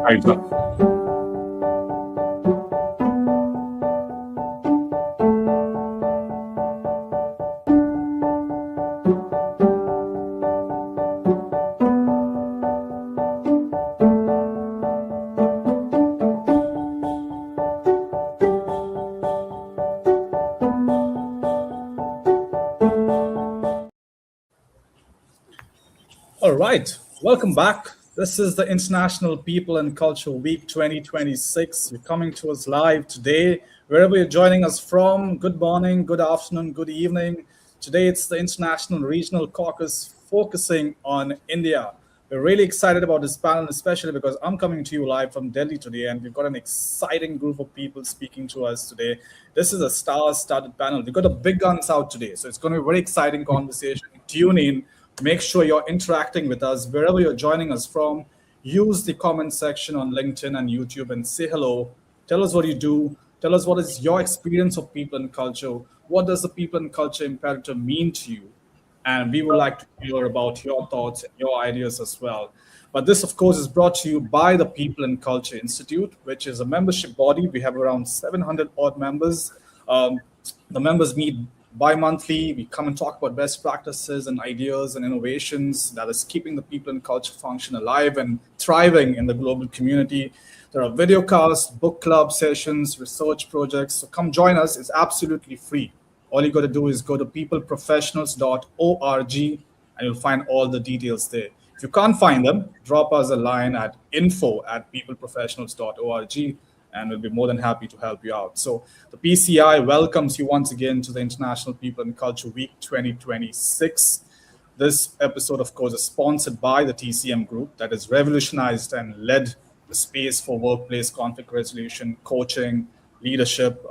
Right, sir. All right, welcome back. This is the International People and Culture Week 2026. You're coming to us live today, wherever you're joining us from. Good morning, good afternoon, good evening. Today it's the International Regional Caucus focusing on India. We're really excited about this panel, especially because I'm coming to you live from Delhi today, and we've got an exciting group of people speaking to us today. This is a star-studded panel. We've got the big guns out today, so it's going to be a very exciting conversation. Tune in. Make sure you're interacting with us wherever you're joining us from. Use the comment section on LinkedIn and YouTube and say hello. Tell us what you do. Tell us what is your experience of people and culture. What does the people and culture imperative mean to you? And we would like to hear about your thoughts and your ideas as well. But this, of course, is brought to you by the People and Culture Institute, which is a membership body. We have around 700 odd members. The members meet bi-monthly. We come and talk about best practices and ideas and innovations that is keeping the people and culture function alive and thriving in the global community. There are video casts, book club sessions, research projects. So come join us. It's absolutely free. All you got to do is go to peopleprofessionals.org and you'll find all the details there. If you can't find them, drop us a line at info@peopleprofessionals.org and we'll be more than happy to help you out. So the PCI welcomes you once again to the International People and Culture Week 2026. This episode, of course, is sponsored by the TCM Group that has revolutionized and led the space for workplace conflict resolution, coaching, leadership,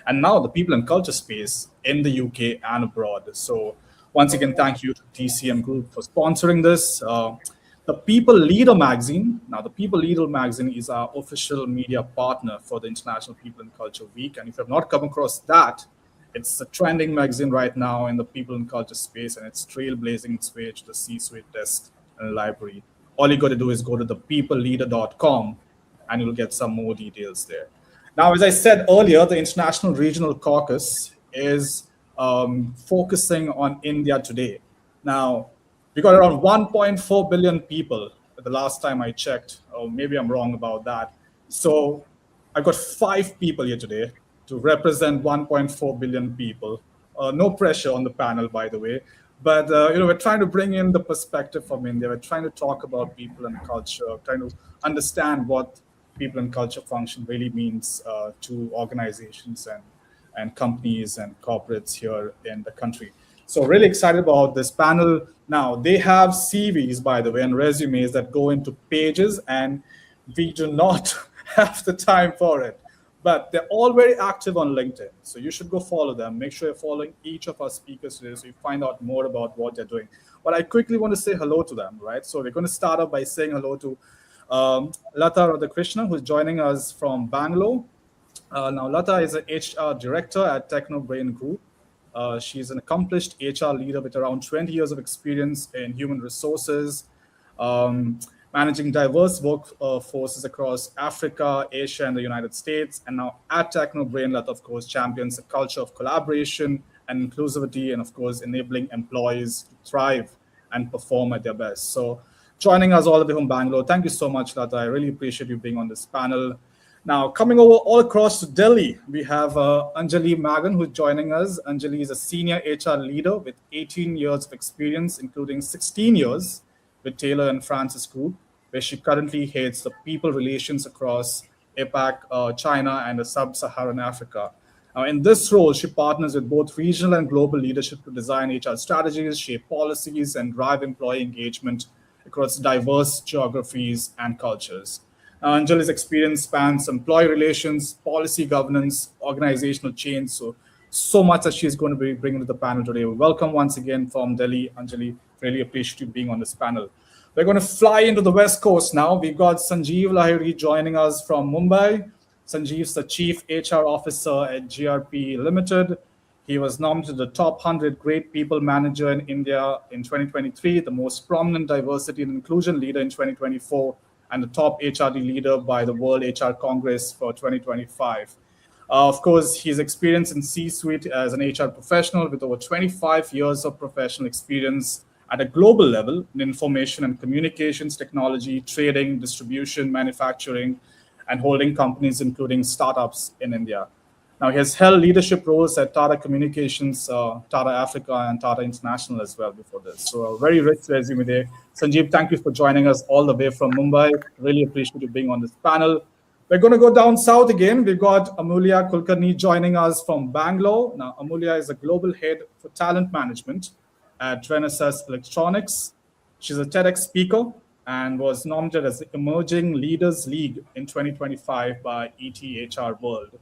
and now the people and culture space in the UK and abroad. So once again, thank you to TCM Group for sponsoring this. The People Leader magazine. Now, the People Leader magazine is our official media partner for the International People and Culture Week. And if you have not come across that, it's a trending magazine right now in the people and culture space, and it's trailblazing its way to the C-suite desk and library. All you got to do is go to thepeopleleader.com and you'll get some more details there. Now, as I said earlier, the International Regional Caucus is focusing on India today. Now, we got around 1.4 billion people the last time I checked, or maybe I'm wrong about that. So I've got 5 people here today to represent 1.4 billion people. No pressure on the panel, by the way. But we're trying to bring in the perspective from India. We're trying to talk about people and culture, trying to understand what people and culture function really means to organizations and companies and corporates here in the country. So really excited about this panel. Now, they have CVs, by the way, and resumes that go into pages, and we do not have the time for it. But they're all very active on LinkedIn. So you should go follow them. Make sure you're following each of our speakers today so you find out more about what they're doing. But I quickly want to say hello to them, right? So we're going to start off by saying hello to Lata Radhakrishna, who's joining us from Bangalore. Now, Lata is an HR director at Technobrain Group. She's an accomplished HR leader with around 20 years of experience in human resources, managing diverse workforces across Africa, Asia, and the United States. And now at Technobrain, Lata, of course, champions a culture of collaboration and inclusivity, and of course, enabling employees to thrive and perform at their best. So joining us all the way from Bangalore, thank you so much, Lata. I really appreciate you being on this panel. Now, coming over all across to Delhi, we have Anjali Magan, who's joining us. Anjali is a senior HR leader with 18 years of experience, including 16 years with Taylor and Francis Group, where she currently heads the people relations across APAC, China, and the sub-Saharan Africa. Now, in this role, she partners with both regional and global leadership to design HR strategies, shape policies, and drive employee engagement across diverse geographies and cultures. Anjali's experience spans employee relations, policy governance, organizational change. So much that she's going to be bringing to the panel today. Welcome once again from Delhi, Anjali. Really appreciate you being on this panel. We're going to fly into the West Coast now. We've got Sanjeev Lahiri joining us from Mumbai. Sanjeev's the Chief HR Officer at GRP Limited. He was nominated the top 100 Great People Manager in India in 2023, the most prominent diversity and inclusion leader in 2024, and the top HRD leader by the World HR Congress for 2025. Of course, he's experienced in C-suite as an HR professional with over 25 years of professional experience at a global level in information and communications technology, trading, distribution, manufacturing, and holding companies, including startups in India. Now, he has held leadership roles at Tata Communications, Tata Africa, and Tata International as well before this. So, a very rich resume there. Sanjeev, thank you for joining us all the way from Mumbai. Really appreciate you being on this panel. We're going to go down south again. We've got Amulya Kulkarni joining us from Bangalore. Now, Amulya is a global head for talent management at Renesas Electronics. She's a TEDx speaker and was nominated as the Emerging Leaders League in 2025 by ETHR World.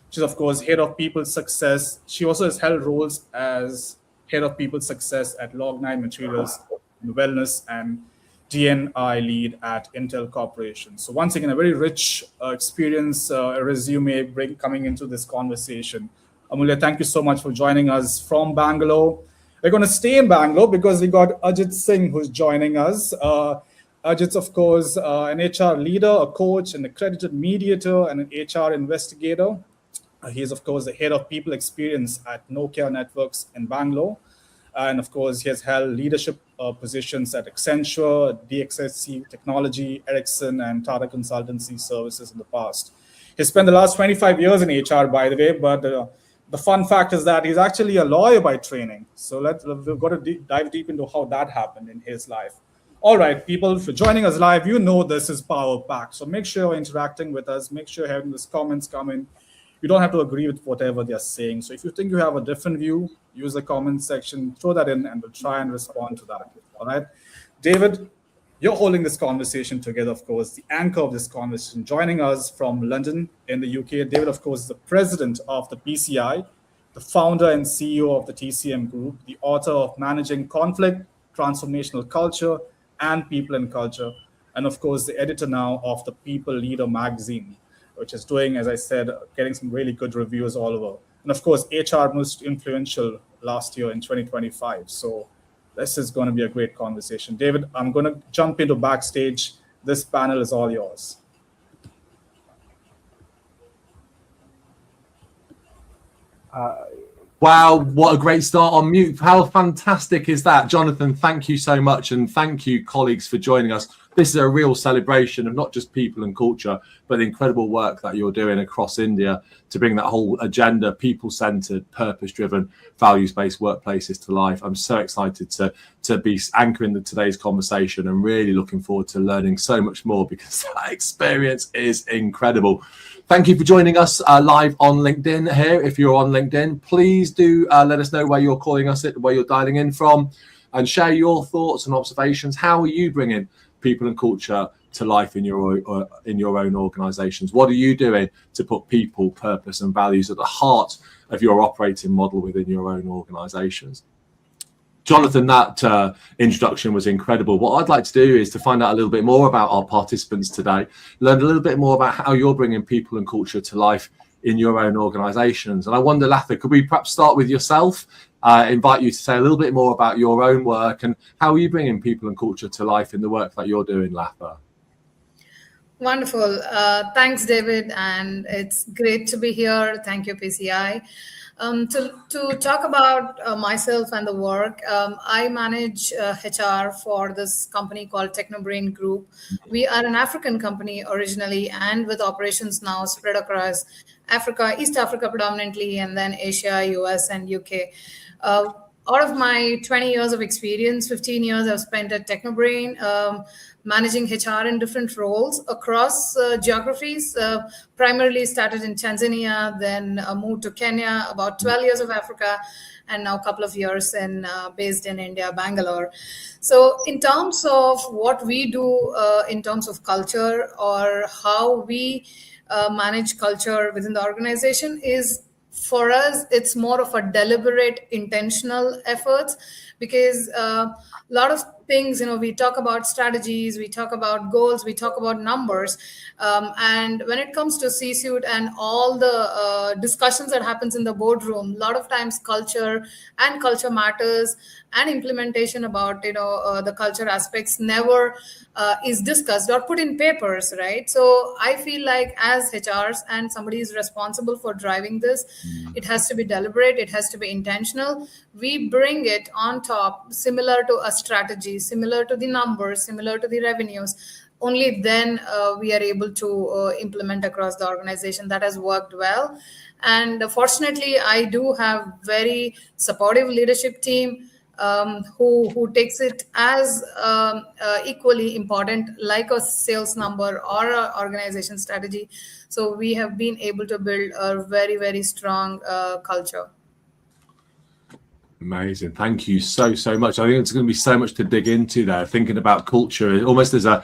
She's, of course, head of people success. She also has held roles as head of people success at Log9 Materials, Wellness, and DNI lead at Intel Corporation. So once again, a very rich experience, resume coming into this conversation. Amulya, thank you so much for joining us from Bangalore. We're going to stay in Bangalore because we got Ajit Singh who's joining us. Ajit's, of course, an HR leader, a coach, an accredited mediator, and an HR investigator. He is, of course, the head of people experience at Nokia Networks in Bangalore. And of course, he has held leadership positions at Accenture, DXSC Technology, Ericsson, and Tata Consultancy Services in the past. He spent the last 25 years in HR, by the way, but the fun fact is that he's actually a lawyer by training. So we've got to dive deep into how that happened in his life. All right, people, for joining us live, you know this is Power Pack. So make sure you're interacting with us. Make sure you're having these comments come in. You don't have to agree with whatever they're saying. So if you think you have a different view, use the comment section, throw that in, and we'll try and respond to that. All right. David, you're holding this conversation together, of course, the anchor of this conversation. Joining us from London in the UK, David, of course, is the president of the PCI, the founder and CEO of the TCM Group, the author of Managing Conflict, Transformational Culture, and People and Culture, and of course, the editor now of the People Leader magazine, which is doing, as I said, getting some really good reviews all over. And of course, HR most influential last year in 2025. So this is going to be a great conversation. David, I'm going to jump into backstage. This panel is all yours. Wow, what a great start on mute. How fantastic is that? Jonathan, thank you so much. And thank you, colleagues, for joining us. This is a real celebration of not just people and culture, but the incredible work that you're doing across India to bring that whole agenda, people-centered, purpose-driven, values-based workplaces to life. I'm so excited to be anchoring today's conversation and really looking forward to learning so much more because that experience is incredible. Thank you for joining us live on LinkedIn here. If you're on LinkedIn, please do let us know where you're calling us, where you're dialing in from, and share your thoughts and observations. How are you bringing people and culture to life in your own organizations? What are you doing to put people, purpose, and values at the heart of your operating model within your own organizations? Jonathan, that introduction was incredible. What I'd like to do is to find out a little bit more about our participants today, learn a little bit more about how you're bringing people and culture to life in your own organizations. And I wonder, Latha, could we perhaps start with yourself? Invite you to say a little bit more about your own work and how are you bringing people and culture to life in the work that you're doing, Latha? Wonderful. Thanks, David. And it's great to be here. Thank you, PCI. To talk about myself and the work, I manage HR for this company called Technobrain Group. We are an African company originally and with operations now spread across Africa, East Africa predominantly, and then Asia, US, and UK. Out of my 20 years of experience, 15 years I've spent at Technobrain, managing HR in different roles across geographies. Primarily started in Tanzania, then moved to Kenya, about 12 years of Africa, and now a couple of years based in India, Bangalore. So in terms of what we do in terms of culture or how we manage culture within the organization is, for us, it's more of a deliberate, intentional efforts because a lot of things, we talk about strategies, we talk about goals, we talk about numbers, and when it comes to C-suite and all the discussions that happens in the boardroom, a lot of times culture matters, and implementation about the culture aspects never is discussed or put in papers, right? So I feel like as HRs and somebody is responsible for driving this, it has to be deliberate, it has to be intentional. We bring it on top, similar to a strategy, similar to the numbers, similar to the revenues. Only then we are able to implement across the organization. That has worked well. And fortunately, I do have very supportive leadership team who takes it as equally important, like a sales number or a organization strategy. So we have been able to build a very, very strong culture. Amazing. Thank you so much. I think it's going to be so much to dig into there, thinking about culture almost as a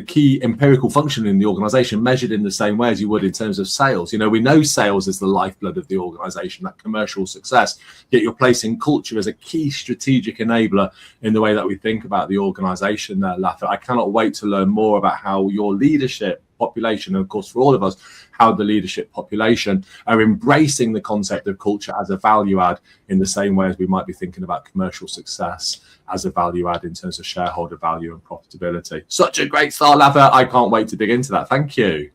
key empirical function in the organization, measured in the same way as you would in terms of sales. We know sales is the lifeblood of the organization, that commercial success, yet you're placing culture as a key strategic enabler in the way that we think about the organization there, Latha. I cannot wait to learn more about how your leadership population, and of course for all of us, how the leadership population are embracing the concept of culture as a value add in the same way as we might be thinking about commercial success as a value add in terms of shareholder value and profitability. Such a great start, Latha. I can't wait to dig into that. Thank you.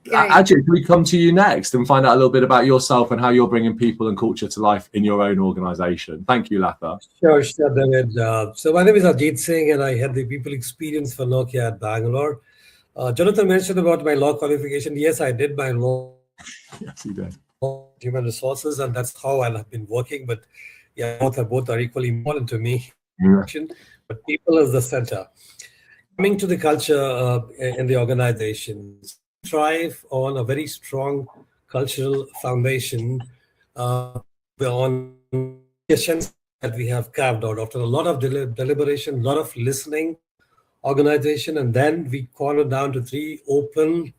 Ajit, can we come to you next and find out a little bit about yourself and how you're bringing people and culture to life in your own organization? Thank you, Latha. Sure, David. So my name is Ajit Singh, and I had the people experience for Nokia at Bangalore. Jonathan mentioned about my law qualification. Yes, I did my law. Yes, you did. Human resources, and that's how I have been working. But yeah, both are equally important to me. Yeah. But people is the center. Coming to the culture in the organization, thrive on a very strong cultural foundation on questions that we have carved out after a lot of deliberation, a lot of listening, organization, and then we corner down to 3: open,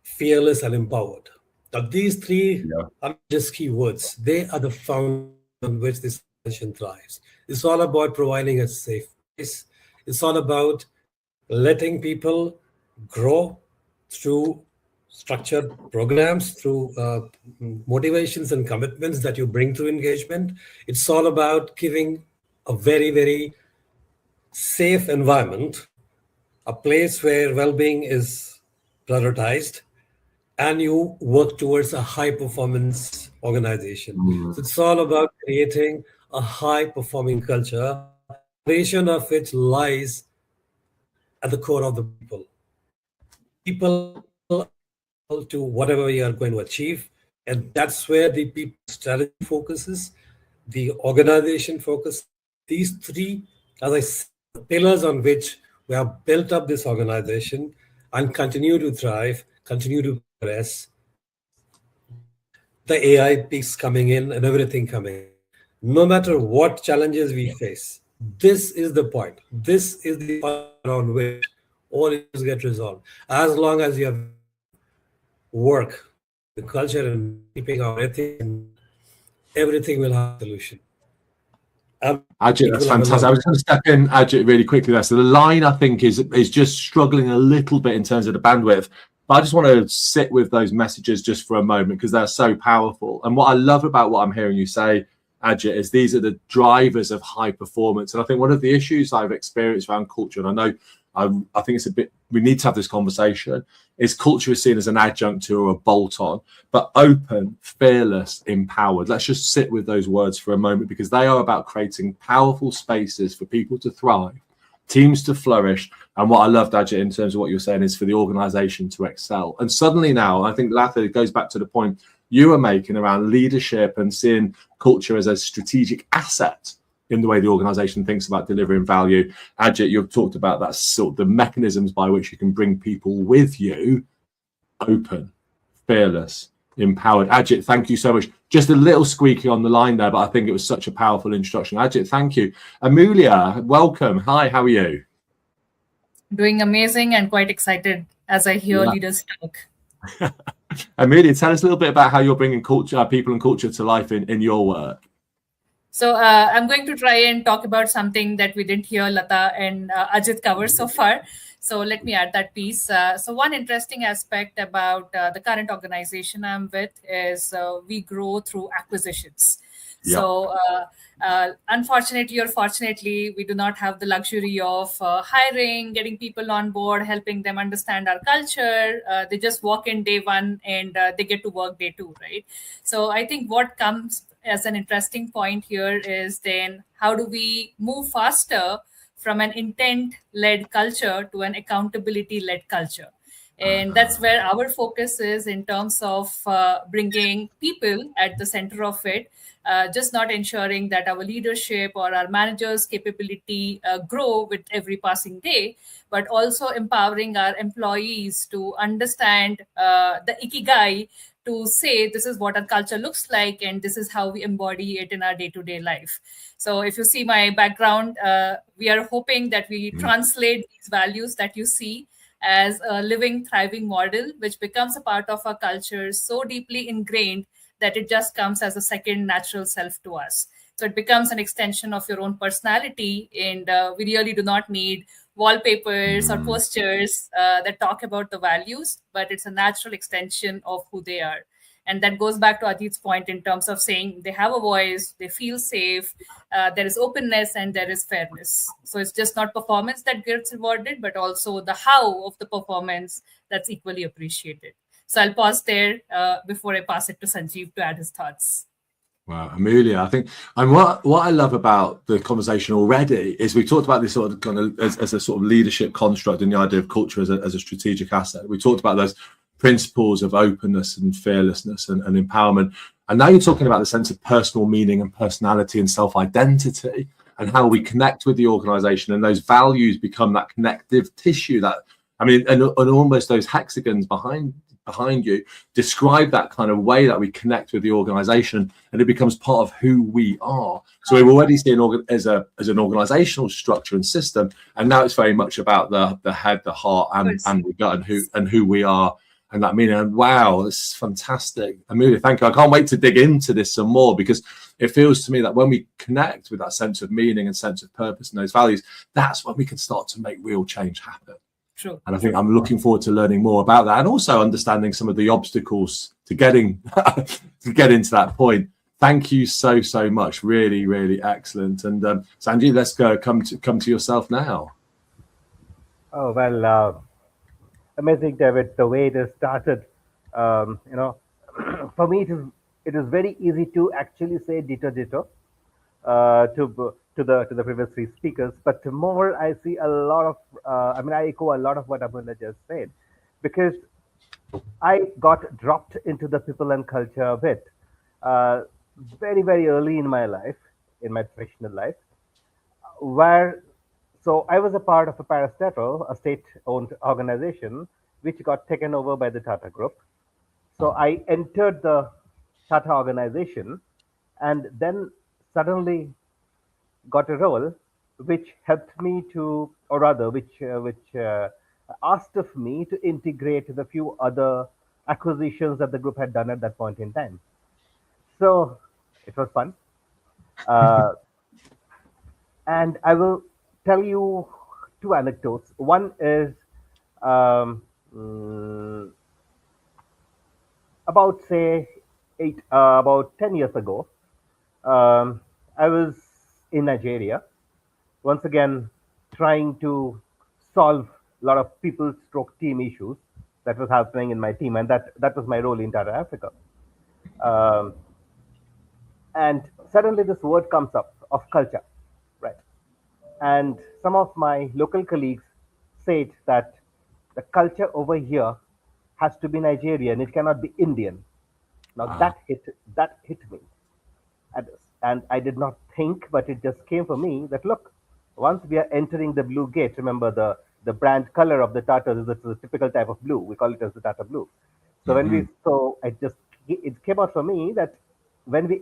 fearless, and empowered. Now, these three are just key words. They are the foundation on which this organization thrives. It's all about providing a safe place. It's all about letting people grow through structured programs, through motivations and commitments that you bring through engagement. It's all about giving a very, very safe environment, a place where well-being is prioritized, and you work towards a high-performance organization. So it's all about creating a high-performing culture, the foundation of which lies at the core of the people. People to whatever you are going to achieve, and that's where the people strategy focuses, the organization focus. These three, as I said, pillars on which we have built up this organization and continue to thrive, continue to progress. The AI piece coming in and everything coming in. No matter what challenges we face, this is the point. This is the point around which all issues get resolved. As long as you have work, the culture, and keeping our ethics, everything will have a solution. Ajit, that's fantastic. I was going to step in, Ajit, really quickly there. So the line, I think, is just struggling a little bit in terms of the bandwidth. But I just want to sit with those messages just for a moment because they're so powerful. And what I love about what I'm hearing you say, Ajit, is these are the drivers of high performance. And I think one of the issues I've experienced around culture, and I know I think it's a bit, we need to have this conversation, is culture is seen as an adjunct to or a bolt-on, but open, fearless, empowered. Let's just sit with those words for a moment because they are about creating powerful spaces for people to thrive, teams to flourish. And what I loved, Ajit, in terms of what you're saying is for the organization to excel. And suddenly now, I think Latha goes back to the point you were making around leadership and seeing culture as a strategic asset in the way the organization thinks about delivering value. Ajit, you've talked about that sort of the mechanisms by which you can bring people with you, open, fearless, empowered. Ajit, thank you so much. Just a little squeaky on the line there, but I think it was such a powerful introduction. Ajit, thank you. Amelia, welcome. Hi, how are you? Doing amazing and quite excited as I hear leaders talk. Amelia, tell us a little bit about how you're bringing culture, people and culture to life in your work. So I'm going to try and talk about something that we didn't hear Lata and Ajit cover so far. So let me add that piece. So one interesting aspect about the current organization I'm with is we grow through acquisitions. Yeah. So unfortunately or fortunately, we do not have the luxury of hiring, getting people on board, helping them understand our culture. They just walk in day one and they get to work day two, right? So I think what comes as an interesting point here is then how do we move faster from an intent led culture to an accountability led culture? And that's where our focus is in terms of bringing people at the center of it, just not ensuring that our leadership or our managers' capability grow with every passing day, but also empowering our employees to understand the ikigai, to say this is what our culture looks like and this is how we embody it in our day-to-day life. So if you see my background, we are hoping that we translate these values that you see as a living, thriving model, which becomes a part of our culture so deeply ingrained that it just comes as a second natural self to us. So it becomes an extension of your own personality, and we really do not need wallpapers or posters that talk about the values, but it's a natural extension of who they are. And that goes back to Ajit's point in terms of saying they have a voice, they feel safe, there is openness, and there is fairness. So it's just not performance that gets rewarded, but also the how of the performance that's equally appreciated. So I'll pause there before I pass it to Sanjeev to add his thoughts. Wow, Amelia, I think, and what I love about the conversation already is we talked about this sort of kind of as a sort of leadership construct and the idea of culture as a strategic asset. We talked about those principles of openness and fearlessness and empowerment, and now you're talking about the sense of personal meaning and personality and self-identity and how we connect with the organization, and those values become that connective tissue that, I mean, and almost those hexagons behind you describe that kind of way that we connect with the organization, and it becomes part of who we are. So we've already seen as an organizational structure and system, and now it's very much about the head, the heart, and the gut, and who we are, and that meaning. And wow, this is fantastic, Amelia, thank you. I can't wait to dig into this some more, because it feels to me that when we connect with that sense of meaning and sense of purpose and those values, that's when we can start to make real change happen. True. And I think I'm looking forward to learning more about that, and also understanding some of the obstacles to getting to get into that point. Thank you so much. Really, really excellent. And Sanjeev, let's come to yourself now. Oh, well, amazing, David, the way it has started. For me, it is very easy to actually say ditto to the previous three speakers, but more I see a lot of I echo a lot of what Amanda just said, because I got dropped into the people and culture bit very early in my life, in my professional life, where so I was a part of a parastatal, a state-owned organization, which got taken over by the Tata Group. So I entered the Tata organization, and then suddenly got a role which helped me to, or rather, which asked of me to integrate the few other acquisitions that the group had done at that point in time. So it was fun. And I will tell you two anecdotes. One is about, say, about 10 years ago, I was in Nigeria, once again trying to solve a lot of people stroke team issues that was happening in my team, and that was my role in Tata Africa. And suddenly this word comes up of culture, right? And some of my local colleagues said that the culture over here has to be Nigerian, it cannot be Indian. Now that hit me. And I did not think, but it just came for me that look, once we are entering the blue gate, remember the brand color of the Tata is a typical type of blue. We call it as the Tata blue. So it came out for me that when we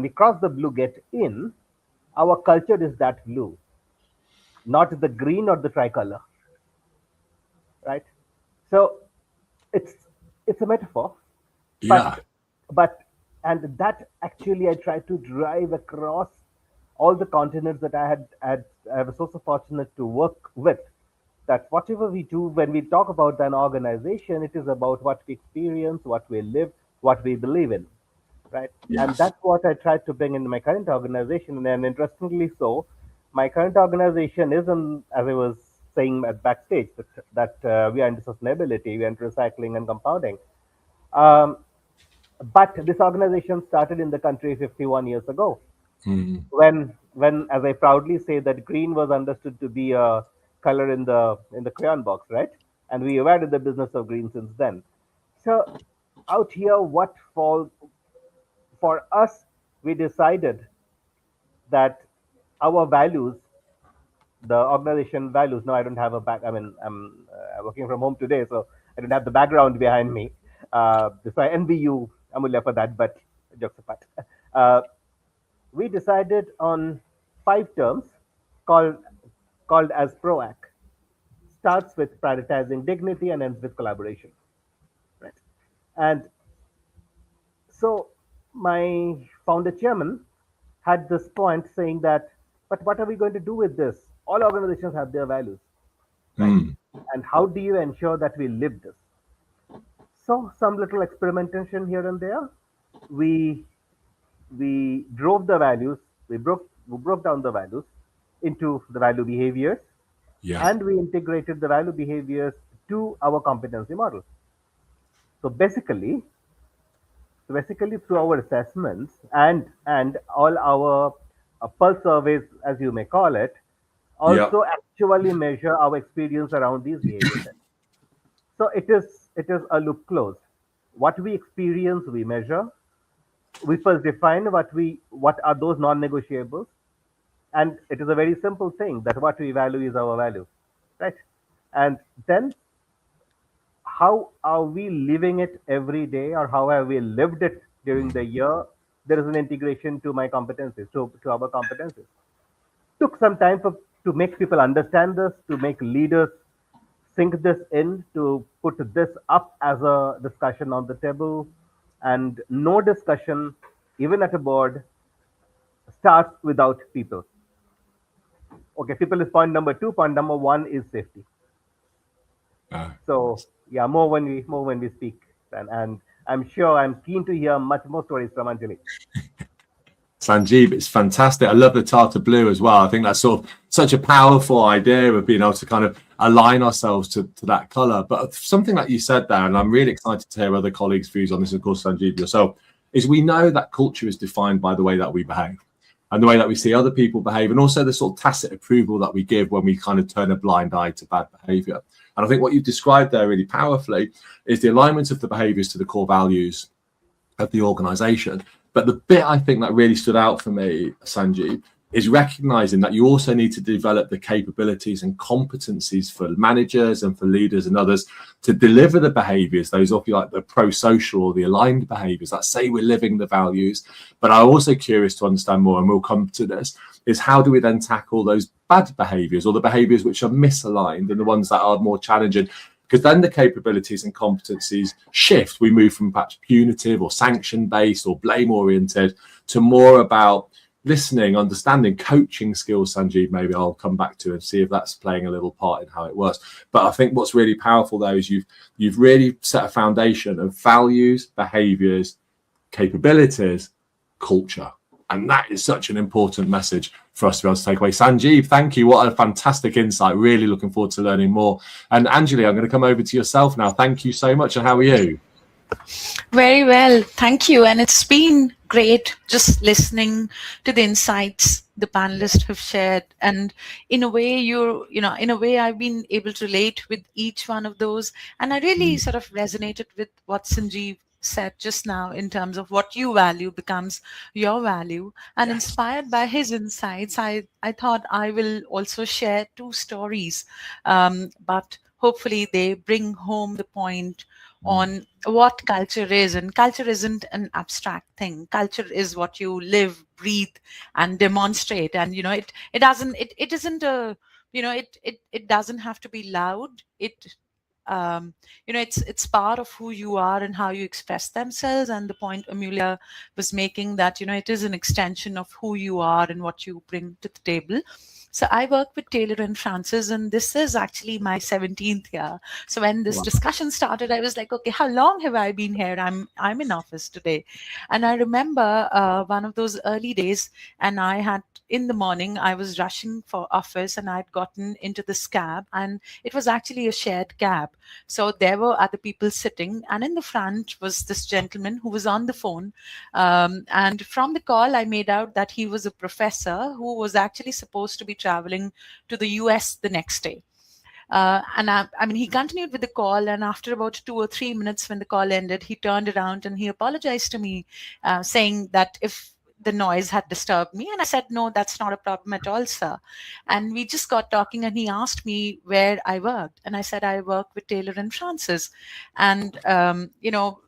cross the blue gate in, our culture is that blue, not the green or the tricolor, right? So it's a metaphor, Yeah. but and that actually I tried to drive across all the continents that I was so fortunate to work with. That whatever we do, when we talk about an organization, it is about what we experience, what we live, what we believe in, right? And Yes. that's what I tried to bring into my current organization. And interestingly, so my current organization isn't, as I was saying at backstage, that we are into sustainability, we are into recycling and compounding. Um, but this organization started in the country 51 years ago, Mm. when as I proudly say that green was understood to be a color in the crayon box, right? And we have added the business of green since then. So out here, what falls for us, we decided that our values, the organization values. No, I don't have a back. I mean, I'm working from home today, so I don't have the background behind me. So I envy you, Amulya, for that. But jokes apart, uh, we decided on 5 terms called called as PROAC. Starts with prioritizing dignity and ends with collaboration. Right. And so my founder chairman had this point saying that, but what are we going to do with this? All organizations have their values, right? Mm. And how do you ensure that we live this? So some little experimentation here and there. We we drove the values. We broke down the values into the value behaviors, Yeah. and we integrated the value behaviors to our competency model. So basically through our assessments and all our pulse surveys, as you may call it, Yeah. also actually measure our experience around these behavior sets. So it is a loop closed. What we experience, we measure. We first define what are those non-negotiables, and it is a very simple thing that what we value is our value, right? And then how are we living it every day, or how have we lived it during the year? There is an integration to my competencies, to our competencies. Took some time to make people understand this, to make leaders sink this in, to put this up as a discussion on the table. And no discussion, even at a board, starts without people. Okay, people is point number two. Point number one is safety. Uh, So yeah, more when we speak, and I'm sure I'm keen to hear much more stories from Anjali. Sanjeev, it's fantastic. I love the Tata Blue as well. I think that's sort of such a powerful idea of being able to kind of align ourselves to that color. But something that you said there, and I'm really excited to hear other colleagues' views on this, of course, Sanjeev, yourself, is we know that culture is defined by the way that we behave and the way that we see other people behave, and also the sort of tacit approval that we give when we kind of turn a blind eye to bad behavior. And I think what you've described there really powerfully is the alignment of the behaviors to the core values of the organization. But the bit I think that really stood out for me, Sanjeev, is recognizing that you also need to develop the capabilities and competencies for managers and for leaders and others to deliver the behaviors, those of you like the pro-social or the aligned behaviors that say we're living the values. But I'm also curious to understand more, and we'll come to this, is how do we then tackle those bad behaviors or the behaviors which are misaligned and the ones that are more challenging? Because then the capabilities and competencies shift. We move from perhaps punitive or sanction-based or blame-oriented to more about listening, understanding, coaching skills, Sanjeev, maybe I'll come back to and see if that's playing a little part in how it works. But I think what's really powerful, though, is you've really set a foundation of values, behaviors, capabilities, culture. And that is such an important message for us to be able to take away. Sanjeev, thank you. What a fantastic insight. Really looking forward to learning more. And Anjali, I'm going to come over to yourself now. Thank you so much. And how are you? Very well. Thank you. And it's been great just listening to the insights the panelists have shared. And in a way, in a way, I've been able to relate with each one of those. And I really sort of resonated with what Sanjeev said just now in terms of what you value becomes your value. And inspired by his insights, I thought I will also share 2 stories, but hopefully they bring home the point on what culture is. And culture isn't an abstract thing. Culture is what you live, breathe, and demonstrate. And it isn't a it doesn't have to be loud. it's part of who you are and how you express themselves. And the point Amelia was making, that it is an extension of who you are and what you bring to the table. So I work with Taylor and Francis, and this is actually my 17th year. So when this discussion started, I was like, okay, how long have I been here? I'm in office today. And I remember one of those early days, and I had, in the morning, I was rushing for office, and I'd gotten into this cab, and it was actually a shared cab. So there were other people sitting, and in the front was this gentleman who was on the phone. And from the call, I made out that he was a professor who was actually supposed to be traveling to the US the next day. And I mean, he continued with the call, and after about 2 or 3 minutes, when the call ended, he turned around and he apologized to me, saying that if the noise had disturbed me. And I said, no, that's not a problem at all, sir. And we just got talking, and he asked me where I worked. And I said, I work with Taylor and Francis. And,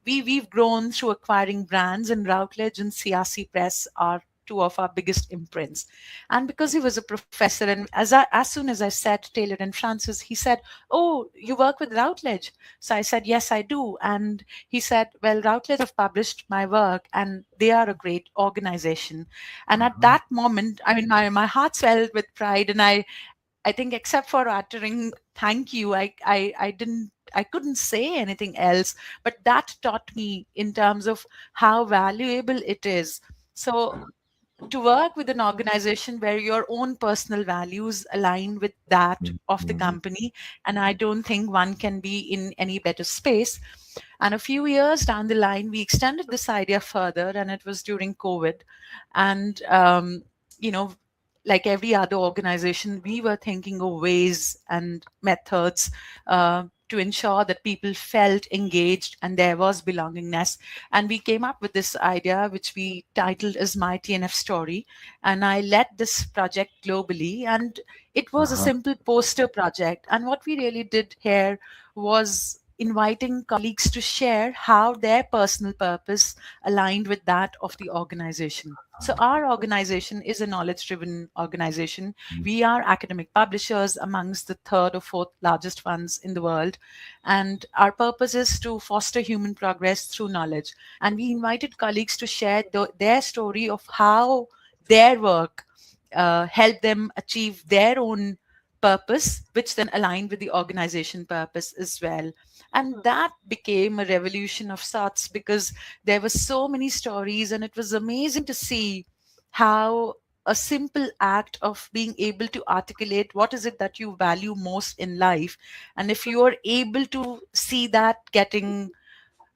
we've grown through acquiring brands, and Routledge and CRC Press are two of our biggest imprints. And because he was a professor, and as soon as I said Taylor and Francis, he said, oh, you work with Routledge? So I said, yes, I do. And he said, well, Routledge have published my work, and they are a great organization. And at that moment, I mean, my heart swelled with pride. And I think, except for uttering thank you, I couldn't say anything else. But that taught me in terms of how valuable it is. So to work with an organization where your own personal values align with that of the company, and I don't think one can be in any better space. And a few years down the line, we extended this idea further, and it was during COVID. And like every other organization, we were thinking of ways and methods to ensure that people felt engaged and there was belongingness. And we came up with this idea, which we titled as My TNF Story. And I led this project globally. And it was a simple poster project. And what we really did here was inviting colleagues to share how their personal purpose aligned with that of the organization. So our organization is a knowledge-driven organization. We are academic publishers amongst the third or fourth largest funds in the world. And our purpose is to foster human progress through knowledge. And we invited colleagues to share their story of how their work helped them achieve their own purpose, which then aligned with the organization purpose as well. And that became a revolution of sorts, because there were so many stories, and it was amazing to see how a simple act of being able to articulate what is it that you value most in life, and if you are able to see that getting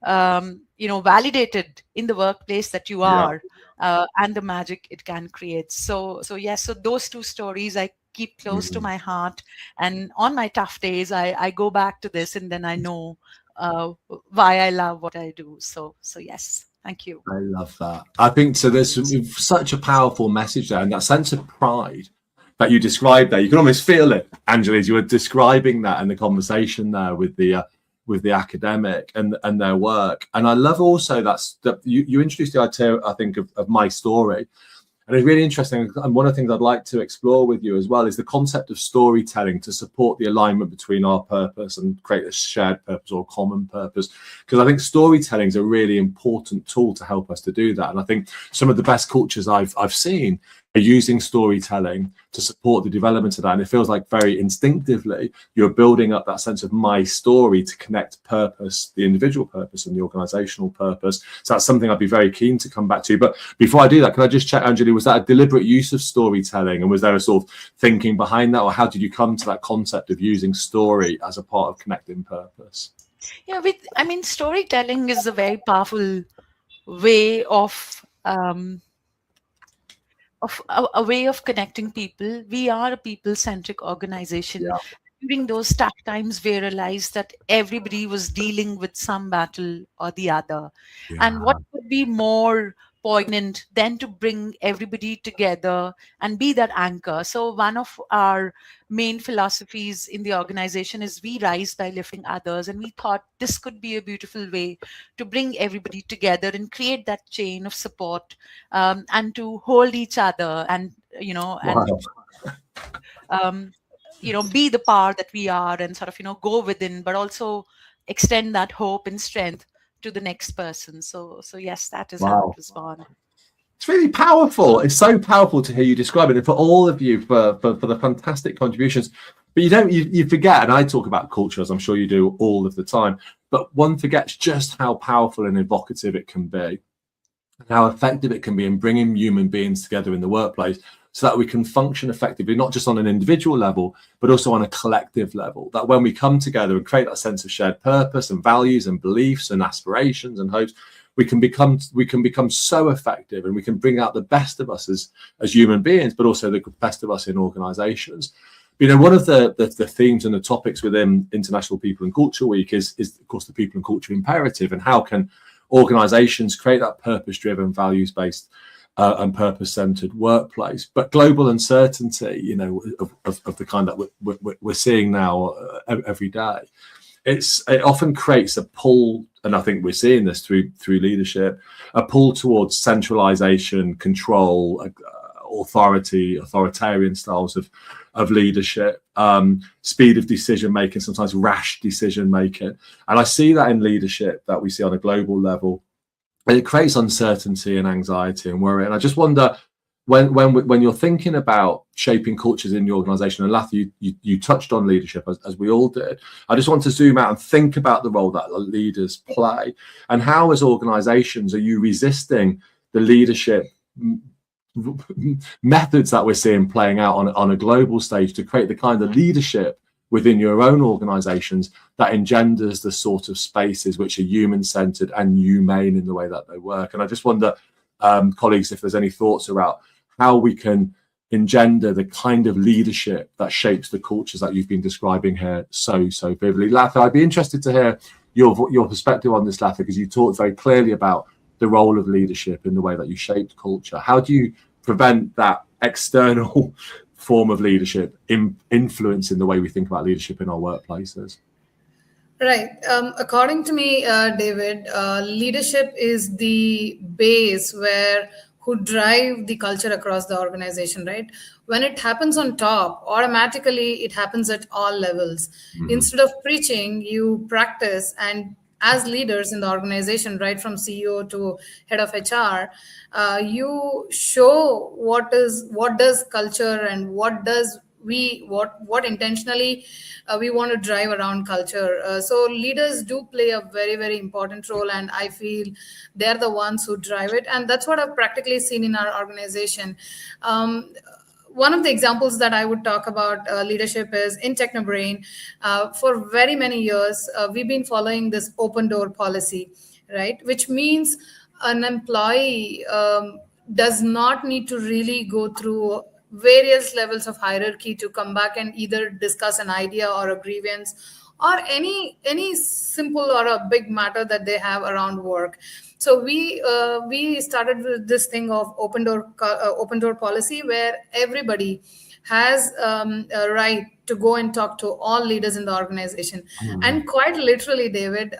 validated in the workplace that you are, and the magic it can create. So yes, so those two stories I keep close to my heart, and on my tough days I go back to this, and then I know why I love what I do. So yes, thank you. I love that. I think so. There's such a powerful message there, and that sense of pride that you described there. You can almost feel it, Angela, as you were describing that and the conversation there with the academic and their work. And I love also that you introduced the idea, I think, of my story. And it's really interesting. And one of the things I'd like to explore with you as well is the concept of storytelling to support the alignment between our purpose and create a shared purpose or common purpose. Because I think storytelling is a really important tool to help us to do that. And I think some of the best cultures I've seen are using storytelling to support the development of that. And it feels like very instinctively you're building up that sense of my story to connect purpose, the individual purpose and the organizational purpose. So that's something I'd be very keen to come back to. But before I do that, can I just check, Angela, was that a deliberate use of storytelling, and was there a sort of thinking behind that, or how did you come to that concept of using story as a part of connecting purpose? Yeah, storytelling is a very powerful way of a way of connecting people. We are a people-centric organization. Yeah. During those tough times, we realized that everybody was dealing with some battle or the other. Yeah. And what could be more poignant than to bring everybody together and be that anchor? So one of our main philosophies in the organization is we rise by lifting others. And we thought this could be a beautiful way to bring everybody together and create that chain of support, and to hold each other and, Wow. be the power that we are and sort of go within, but also extend that hope and strength to the next person. So yes, that is how it was born. It's really powerful. It's so powerful to hear you describe it, and for all of you for the fantastic contributions. But you forget, and I talk about culture, as I'm sure you do all of the time, but one forgets just how powerful and evocative it can be, and how effective it can be in bringing human beings together in the workplace so that we can function effectively, not just on an individual level, but also on a collective level. That when we come together and create that sense of shared purpose and values and beliefs and aspirations and hopes, we can become so effective, and we can bring out the best of us as human beings, but also the best of us in organizations. One of the themes and the topics within International People and Culture Week is of course the people and culture imperative, and how can organizations create that purpose-driven, values-based and purpose-centered workplace. But global uncertainty, of the kind that we're seeing now every day, it often creates a pull, and I think we're seeing this through leadership, a pull towards centralization, control, authoritarian styles of leadership, speed of decision making, sometimes rash decision making. And I see that in leadership that we see on a global level, and it creates uncertainty and anxiety and worry. And I just wonder, when you're thinking about shaping cultures in your organization, and Lath, you touched on leadership as we all did. I just want to zoom out and think about the role that leaders play, and how as organizations are you resisting the leadership methods that we're seeing playing out on a global stage to create the kind of leadership within your own organizations that engenders the sort of spaces which are human-centered and humane in the way that they work. And I just wonder, colleagues, if there's any thoughts about how we can engender the kind of leadership that shapes the cultures that you've been describing here so vividly. Latha, I'd be interested to hear your perspective on this, Latha, because you talked very clearly about the role of leadership in the way that you shaped culture. How do you prevent that external form of leadership influence in the way we think about leadership in our workplaces? Right. According to me, David, leadership is the base who drive the culture across the organization, right? When it happens on top, automatically it happens at all levels. Mm-hmm. Instead of preaching, you practice, and as leaders in the organization, right from CEO to head of HR, you show what does culture and what intentionally we want to drive around culture. So leaders do play a very, very important role, and I feel they're the ones who drive it. And that's what I've practically seen in our organization. One of the examples that I would talk about leadership is in Technobrain. For very many years, we've been following this open door policy, right? Which means an employee does not need to really go through various levels of hierarchy to come back and either discuss an idea or a grievance or any simple or a big matter that they have around work. So we started with this thing of open door policy, where everybody has a right to go and talk to all leaders in the organization. Mm-hmm. And quite literally, David,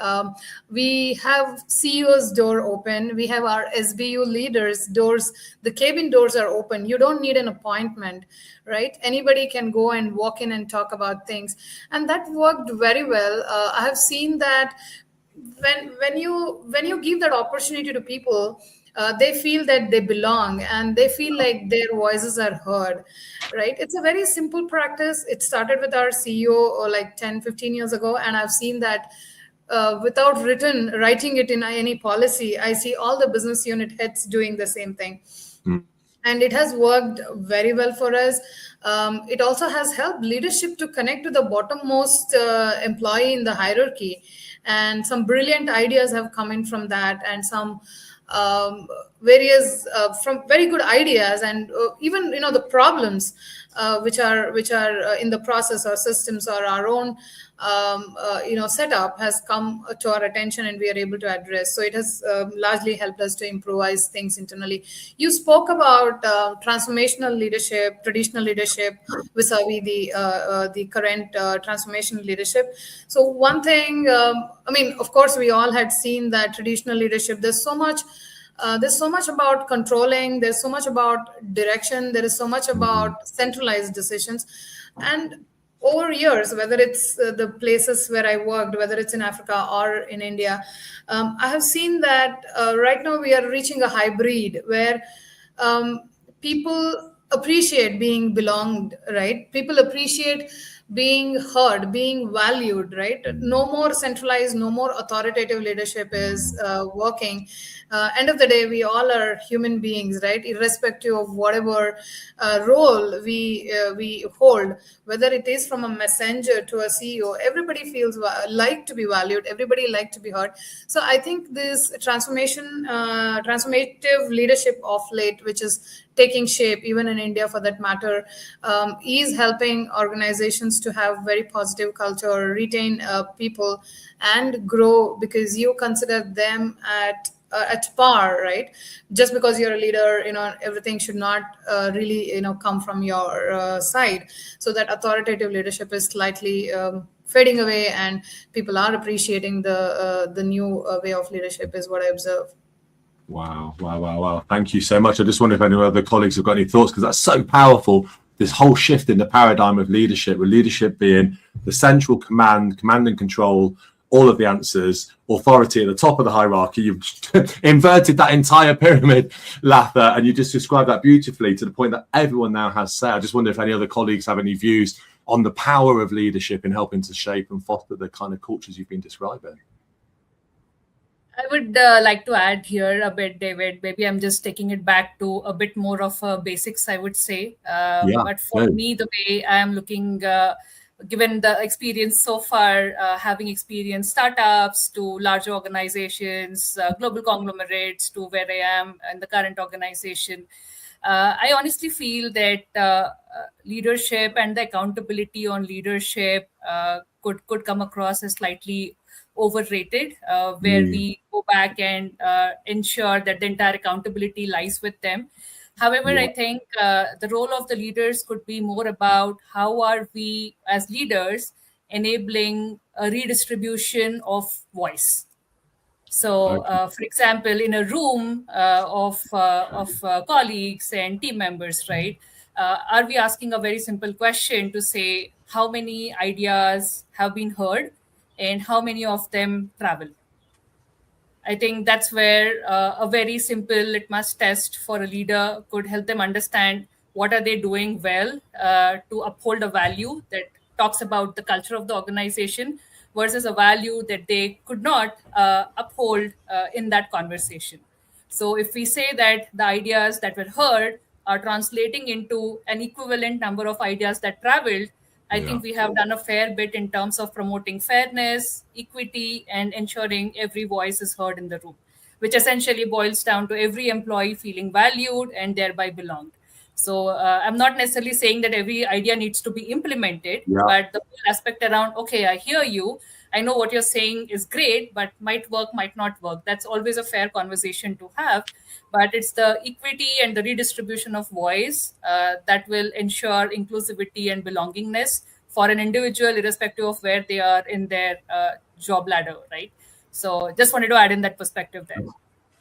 we have CEO's door open. We have our SBU leaders' doors. The cabin doors are open. You don't need an appointment, right? Anybody can go and walk in and talk about things. And that worked very well. I have seen that when you give that opportunity to people, they feel that they belong and they feel like their voices are heard, right? It's a very simple practice. It started with our CEO like 10-15 years ago, and I've seen that without writing it in any policy, I see all the business unit heads doing the same thing. And it has worked very well for us. It also has helped leadership to connect to the bottommost employee in the hierarchy. And some brilliant ideas have come in from that, and some various from very good ideas, and even the problems which are in the process or systems or our own setup has come to our attention, and we are able to address. So it has largely helped us to improvise things internally. You spoke about transformational leadership, traditional leadership vis-a-vis the current transformational leadership. So one thing, of course, we all had seen that traditional leadership, there's so much about controlling, there's so much about direction, there is so much about centralized decisions. And over years, whether it's the places where I worked, whether it's in Africa or in India, I have seen that right now we are reaching a hybrid where people appreciate being belonged, right? People appreciate being heard, being valued, right? No more centralized, no more authoritative leadership is working. End of the day, we all are human beings, right? Irrespective of whatever role we hold, whether it is from a messenger to a CEO, everybody feels like to be valued, everybody like to be heard. So I think this transformative leadership of late, which is taking shape even in India for that matter, is helping organizations to have very positive culture, retain people, and grow, because you consider them at par, right? Just because you're a leader, everything should not really come from your side. So that authoritative leadership is slightly fading away, and people are appreciating the new way of leadership, is what I observe. Wow. Thank you so much. I just wonder if any other colleagues have got any thoughts, because that's so powerful, this whole shift in the paradigm of leadership, with leadership being the central command and control, all of the answers, authority at the top of the hierarchy. You've inverted that entire pyramid, Latha, and you just described that beautifully, to the point that everyone now has say. I just wonder if any other colleagues have any views on the power of leadership in helping to shape and foster the kind of cultures you've been describing. I would like to add here a bit, David. Maybe I'm just taking it back to a bit more of basics, I would say. But for me, the way I am looking, given the experience so far, having experienced startups to larger organizations, global conglomerates, to where I am in the current organization, I honestly feel that leadership and the accountability on leadership could come across as slightly overrated, where we go back and ensure that the entire accountability lies with them. However, I think the role of the leaders could be more about how are we as leaders enabling a redistribution of voice. So, for example, in a room of colleagues and team members, right, are we asking a very simple question to say how many ideas have been heard and how many of them travel? I think that's where a very simple litmus test for a leader could help them understand what are they doing well to uphold a value that talks about the culture of the organization versus a value that they could not uphold in that conversation. So if we say that the ideas that were heard are translating into an equivalent number of ideas that traveled, I think we have done a fair bit in terms of promoting fairness, equity, and ensuring every voice is heard in the room, which essentially boils down to every employee feeling valued and thereby belonged. So I'm not necessarily saying that every idea needs to be implemented, but the whole aspect around, okay, I hear you, I know what you're saying is great, but might work, might not work. That's always a fair conversation to have. But it's the equity and the redistribution of voice that will ensure inclusivity and belongingness for an individual, irrespective of where they are in their job ladder, right? So just wanted to add in that perspective there.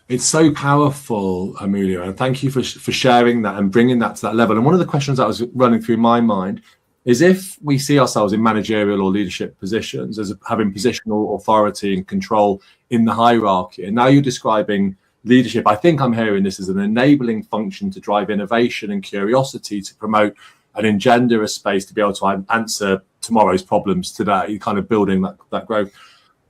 It's so powerful, Amelia, and thank you for sharing that and bringing that to that level. And one of the questions that was running through my mind is, if we see ourselves in managerial or leadership positions as having positional authority and control in the hierarchy, and now you're describing leadership, I think I'm hearing this as an enabling function to drive innovation and curiosity, to promote and engender a space to be able to answer tomorrow's problems today, kind of building that growth.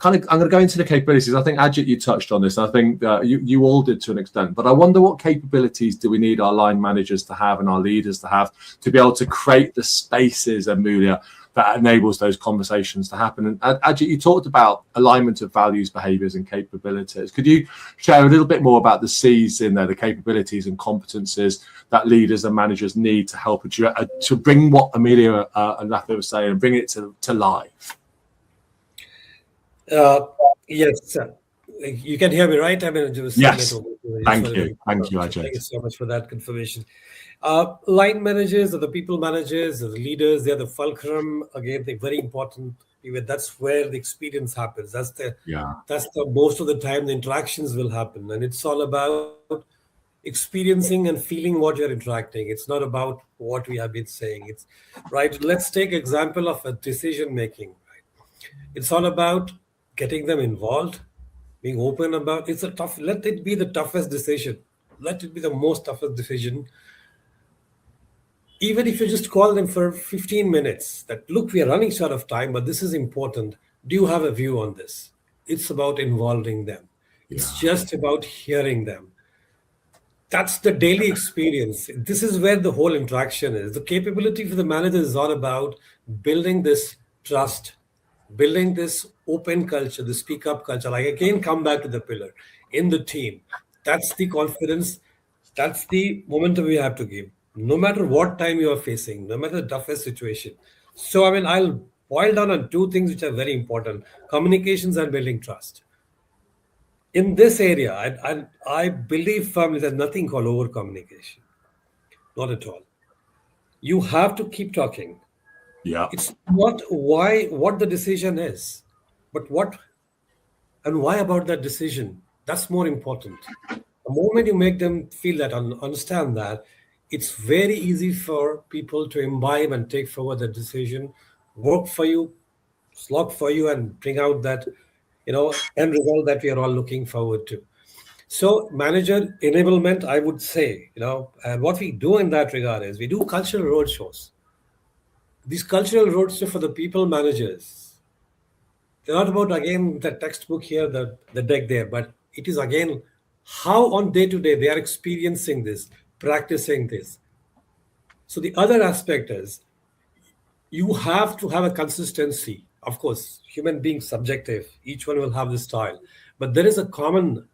I'm going to go into the capabilities. I think, Ajit, you touched on this. I think you all did to an extent. But I wonder, what capabilities do we need our line managers to have and our leaders to have to be able to create the spaces, Amelia, that enables those conversations to happen? And Ajit, you talked about alignment of values, behaviours and capabilities. Could you share a little bit more about the C's in there, the capabilities and competencies that leaders and managers need to help to bring what Amelia and Latha were saying and bring it to life? Yes, you can hear me, right? I mean, yes. Thank you, Ajay. Thank you so much for that confirmation. Line managers, or the people managers, or the leaders, they're the fulcrum. Again, they're very important. That's where the experience happens. That's the most of the time the interactions will happen, and it's all about experiencing and feeling what you're interacting. It's not about what we have been saying. It's right. Let's take example of a decision making. Right? It's all about getting them involved, being open about. It's a tough. Let it be the toughest decision. Let it be the most toughest decision. Even if you just call them for 15 minutes, that look, we are running short of time, but this is important. Do you have a view on this? It's about involving them. It's just about hearing them. That's the daily experience. This is where the whole interaction is. The capability for the manager is all about building this trust, building this open culture, the speak up culture. Like again, come back to the pillar in the team. That's the confidence. That's the momentum we have to give, no matter what time you are facing, no matter the toughest situation. So, I mean, I'll boil down on two things which are very important: communications and building trust. In this area, I believe firmly there's nothing called over communication. Not at all. You have to keep talking. Yeah. It's not what the decision is, but what and why about that decision. That's more important. The moment you make them feel that and understand that, it's very easy for people to imbibe and take forward the decision, work for you, slog for you, and bring out that end result that we are all looking forward to. So manager enablement, I would say, and what we do in that regard is we do cultural roadshows. These cultural roadshows for the people managers, they're not about, again, the textbook here, the deck there, but it is, again, how on day to day they are experiencing this, practicing this. So the other aspect is you have to have a consistency. Of course, human beings subjective, each one will have this style, but there is a common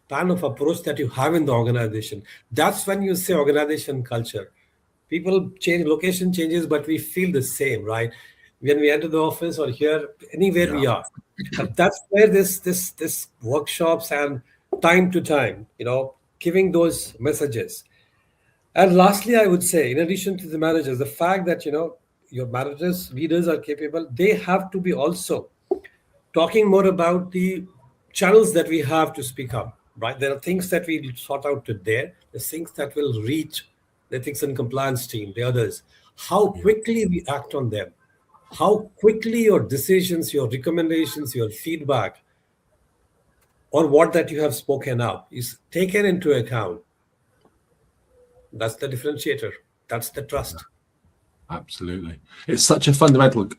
plan of approach that you have in the organization. That's when you say organization culture. People change, location changes, but we feel the same, right? When we enter the office or here, anywhere we are. But that's where this workshops and time to time, giving those messages. And lastly, I would say, in addition to the managers, the fact that your managers, leaders are capable, they have to be also talking more about the channels that we have to speak up, right? There are things that we sort out to there. There's things that will reach the ethics and compliance team, the others. How quickly we act on them, how quickly your decisions, your recommendations, your feedback, or what that you have spoken up is taken into account. That's the differentiator. That's the trust. Absolutely. It's such a fundamental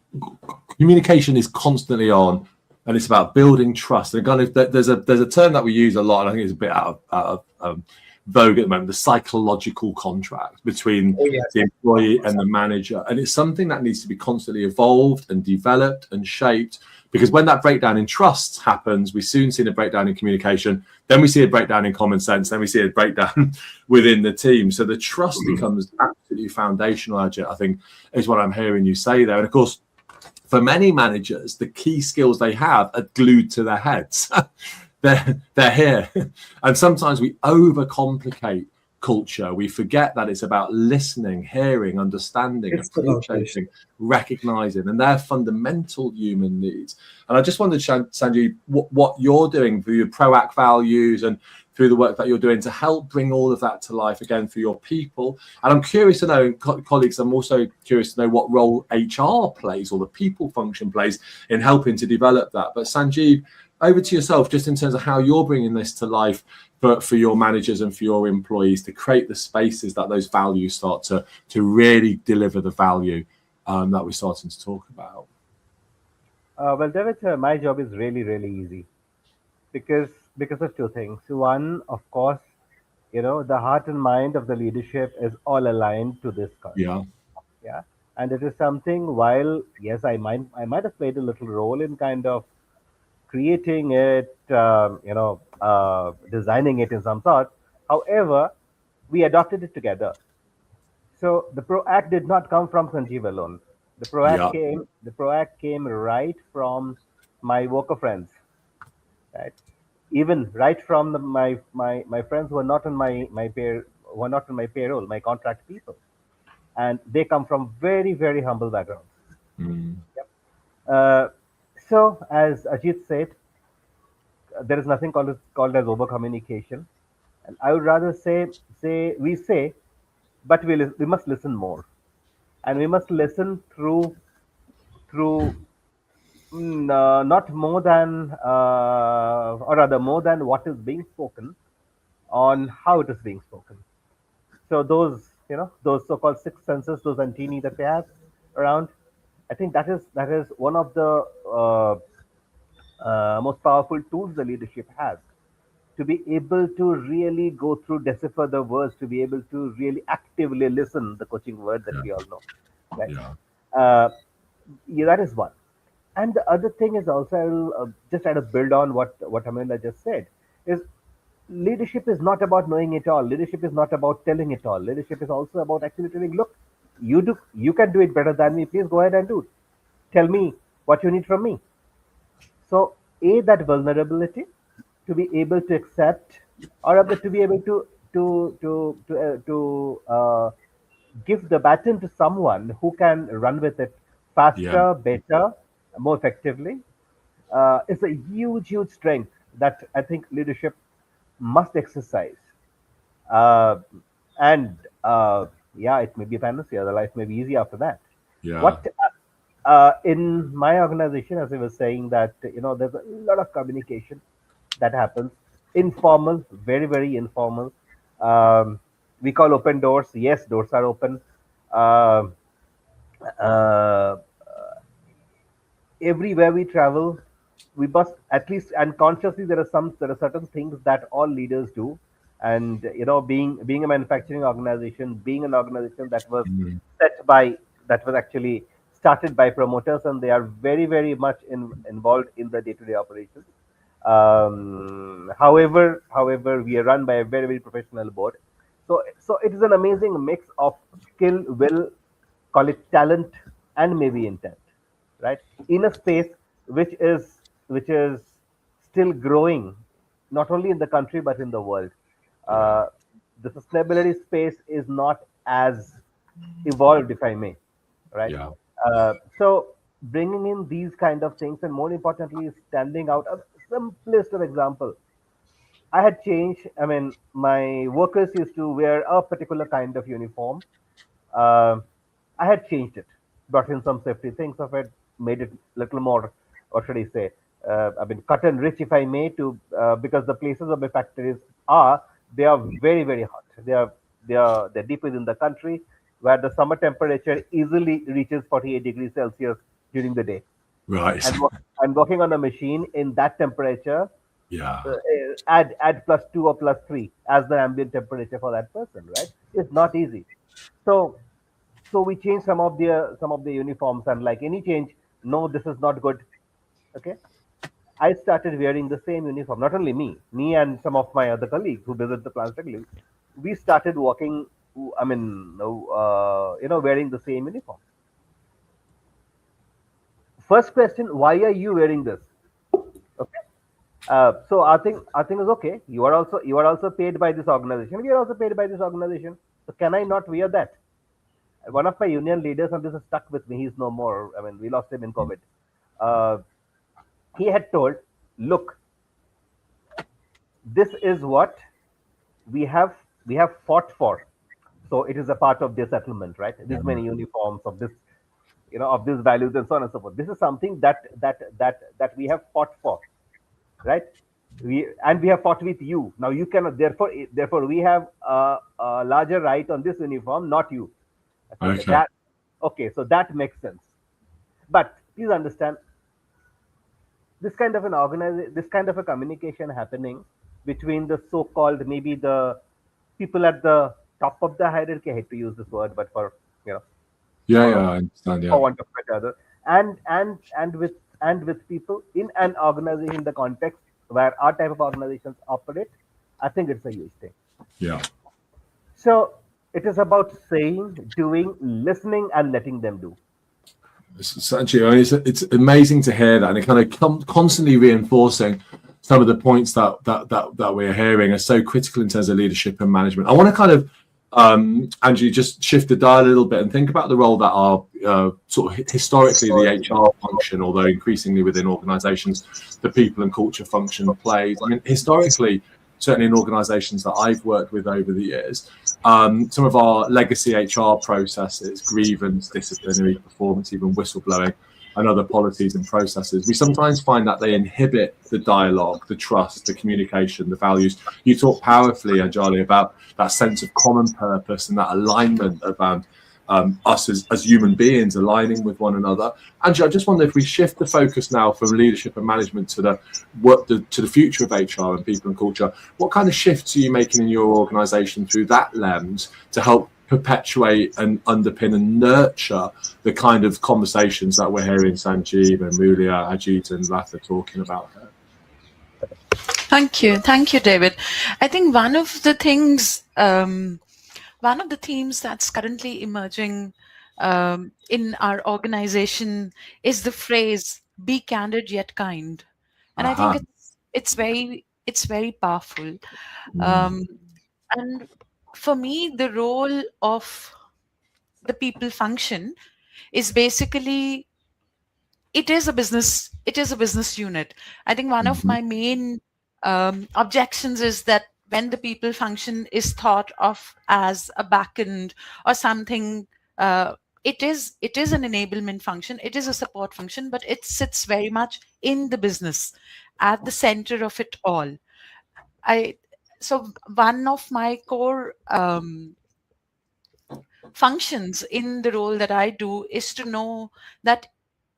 communication is constantly on, and it's about building trust. And kind of there's a term that we use a lot, and I think it's a bit out of vogue at the moment, the psychological contract between the employee and the manager. And it's something that needs to be constantly evolved and developed and shaped, because when that breakdown in trust happens, we soon see a breakdown in communication, then we see a breakdown in common sense, then we see a breakdown within the team. So the trust becomes absolutely foundational, Ajit, I think, is what I'm hearing you say there. And of course, for many managers, the key skills they have are glued to their heads. They're here. And sometimes we overcomplicate culture. We forget that it's about listening, hearing, understanding, appreciating, recognizing, and they're fundamental human needs. And I just wondered, Sanjeev, what you're doing through your PROACT values and through the work that you're doing to help bring all of that to life again for your people. And I'm curious to know, colleagues, I'm also curious to know what role HR plays or the people function plays in helping to develop that. But Sanjeev, over to yourself, just in terms of how you're bringing this to life for your managers and for your employees to create the spaces that those values start to really deliver the value that we're starting to talk about. Well, David, my job is really, really easy because of two things. One, of course, the heart and mind of the leadership is all aligned to this culture. Yeah, and it is something. While yes, I might have played a little role in kind of creating it, designing it in some sort. However, we adopted it together. So the PROACT did not come from Sanjeev alone. The PROACT came right from my worker friends, right? Even right from my friends who are not on who are not on my payroll, my contract people, and they come from very, very humble backgrounds. Yep. So, as Ajit said, there is nothing called as over communication, And I would rather say, but we must listen more, and we must listen through not more than, or rather more than what is being spoken, on how it is being spoken. So those, those so-called six senses, those antennae that we have around, I think that is one of the most powerful tools the leadership has, to be able to really go through, decipher the words, to be able to really actively listen, the coaching word that we all know, right? Yeah. Yeah, that is one. And the other thing is also, I'll just try to build on what Amanda just said, is leadership is not about knowing it all. Leadership is not about telling it all. Leadership is also about actually telling, look, you can do it better than me. Please go ahead and do it. Tell me what you need from me. So, that vulnerability, to be able to accept, or rather to be able to give the baton to someone who can run with it Yeah. faster, better, more effectively, is a huge strength that I think leadership must exercise. Uh, and yeah, it may be a fantasy, the life may be easy after that. Yeah. What in my organization, as I was saying, that there's a lot of communication that happens, informal, very informal. We call open doors. Yes, doors are open. Um uh, Everywhere we travel, we must at least unconsciously, there are certain things that all leaders do. And being a manufacturing organization, being an organization that was Mm. that was actually started by promoters, and they are very much involved in the day-to-day operations. However, we are run by a very professional board. So it is an amazing mix of skill, will, call it talent, and maybe intent, right? In a space which is still growing, not only in the country but in the world. Uh, the sustainability space is not as evolved, if I may, right? Yeah. So bringing in these kind of things, and more importantly, standing out. A simplest of example, I had changed. I mean, my workers used to wear a particular kind of uniform. uh, I had changed it, brought in some safety things of it, made it little more, what should I say? I mean, cut and rich, if I may, to because the places of the factories they are very hot. They're deep within the country, where the summer temperature easily reaches 48 degrees Celsius during the day, Right. and working on a machine in that temperature, Yeah. add +2 or +3 as the ambient temperature for that person, right? It's not easy. So so we changed some of the uniforms, and like any change, no, this is not good. Okay, I started wearing the same uniform. Not only me and some of my other colleagues who visit the plants regularly, we started walking. I mean, wearing the same uniform. First question: why are you wearing this? Okay. So our thing is, okay. You are also paid by this organization. We are also paid by this organization. So can I not wear that? One of my union leaders, and this has stuck with me. He's no more. I mean, we lost him in COVID. Uh, he had told, "Look, this is what we have we have fought for. So it is a part of their settlement, right? This many uniforms of this, of these values and so on and so forth. This is something that we have fought for, right? We have fought with you. Now you cannot. Therefore, we have a larger right on this uniform, not you." Okay. Okay, so that makes sense. But please understand, this kind of a communication happening between the so-called, maybe the people at the top of the hierarchy. I hate to use this word, but for you know, Yeah. for, Yeah. I understand. for Yeah. want of better other, and with people in an organization, the context where our type of organizations operate, I think it's a huge thing. Yeah. So it is about saying, doing, listening, and letting them do. Essentially, I mean, it's amazing to hear that, and it kind of constantly reinforcing some of the points that we're hearing are so critical in terms of leadership and management. I want to kind of, Andrew, just shift the dial a little bit and think about the role that our sort of historically the HR function, although increasingly within organisations, the people and culture function plays. I mean, historically, certainly in organizations that I've worked with over the years, some of our legacy HR processes, grievance, disciplinary performance, even whistleblowing, and other policies and processes, we sometimes find that they inhibit the dialogue, the trust, the communication, the values. You talk powerfully, Anjali, about that sense of common purpose and that alignment around us as human beings aligning with one another. Anjali, I just wonder if we shift the focus now from leadership and management to the future of HR and people and culture. What kind of shifts are you making in your organization through that lens to help perpetuate and underpin and nurture the kind of conversations that we're hearing Sanjeev and Mulia, Ajit and Latha talking about here? Thank you, David. I think one of the themes that's currently emerging in our organization is the phrase "be candid yet kind," and I think it's very powerful. And for me, the role of the people function is basically it is a business unit. I think one of my main objections is that when the people function is thought of as a backend or something, it is an enablement function, it is a support function, but it sits very much in the business, at the center of it all. So one of my core functions in the role that I do is to know that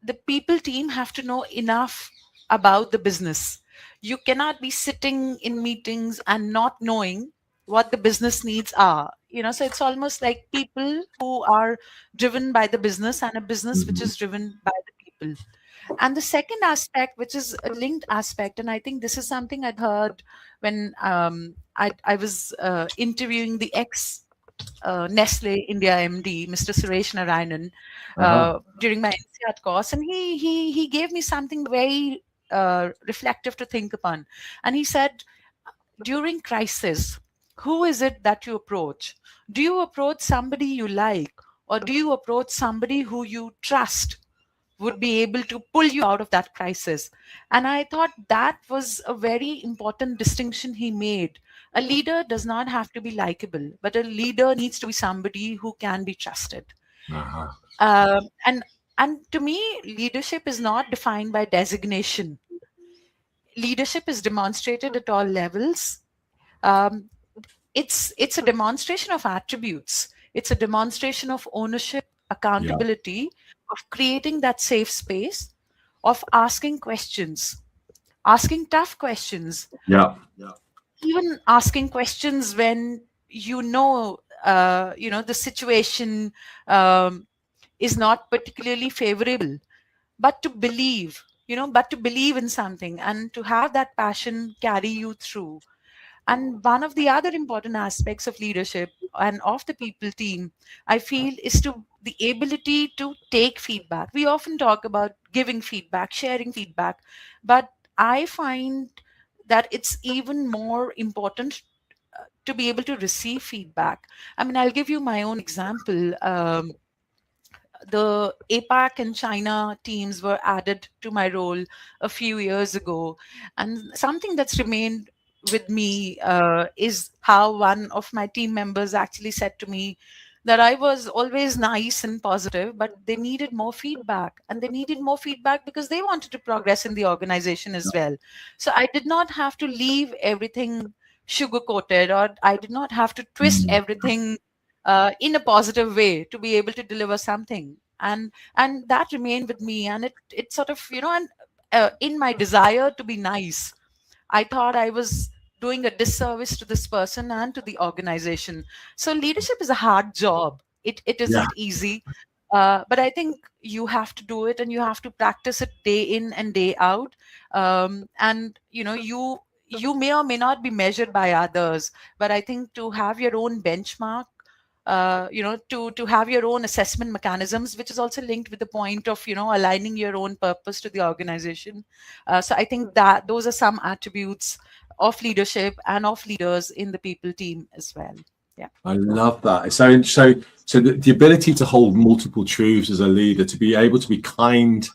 the people team have to know enough about the business. You cannot be sitting in meetings and not knowing what the business needs are. So it's almost like people who are driven by the business and a business which is driven by the people. And the second aspect, which is a linked aspect, and I think this is something I'd heard when I was interviewing the Nestle India MD, Mr. Suresh Narayanan, during my NCR course, and he gave me something very reflective to think upon. And he said, during crisis, who is it that you approach? Do you approach somebody you like, or do you approach somebody who you trust would be able to pull you out of that crisis? And I thought that was a very important distinction he made. A leader does not have to be likable, but a leader needs to be somebody who can be trusted. And to me, leadership is not defined by designation. Leadership is demonstrated at all levels. It's a demonstration of attributes. It's a demonstration of ownership, accountability, of creating that safe space, of asking questions, asking tough questions. Even asking questions when the situation is not particularly favorable, but to believe in something and to have that passion carry you through. And one of the other important aspects of leadership and of the people team, I feel, is the ability to take feedback. We often talk about giving feedback, sharing feedback, but I find that it's even more important to be able to receive feedback. I mean, I'll give you my own example. The APAC and China teams were added to my role a few years ago. And something that's remained with me is how one of my team members actually said to me that I was always nice and positive, but they needed more feedback. And they needed more feedback because they wanted to progress in the organization as well. So I did not have to leave everything sugar-coated, or I did not have to twist everything in a positive way to be able to deliver something. And that remained with me. And it sort of, in my desire to be nice, I thought I was doing a disservice to this person and to the organization. So leadership is a hard job. It isn't easy, but I think you have to do it, and you have to practice it day in and day out. And you may or may not be measured by others, but I think to have your own benchmark, to have your own assessment mechanisms, which is also linked with the point of, aligning your own purpose to the organization. So I think that those are some attributes of leadership and of leaders in the people team as well. Yeah. I love that. So the ability to hold multiple truths as a leader, to be able to be kind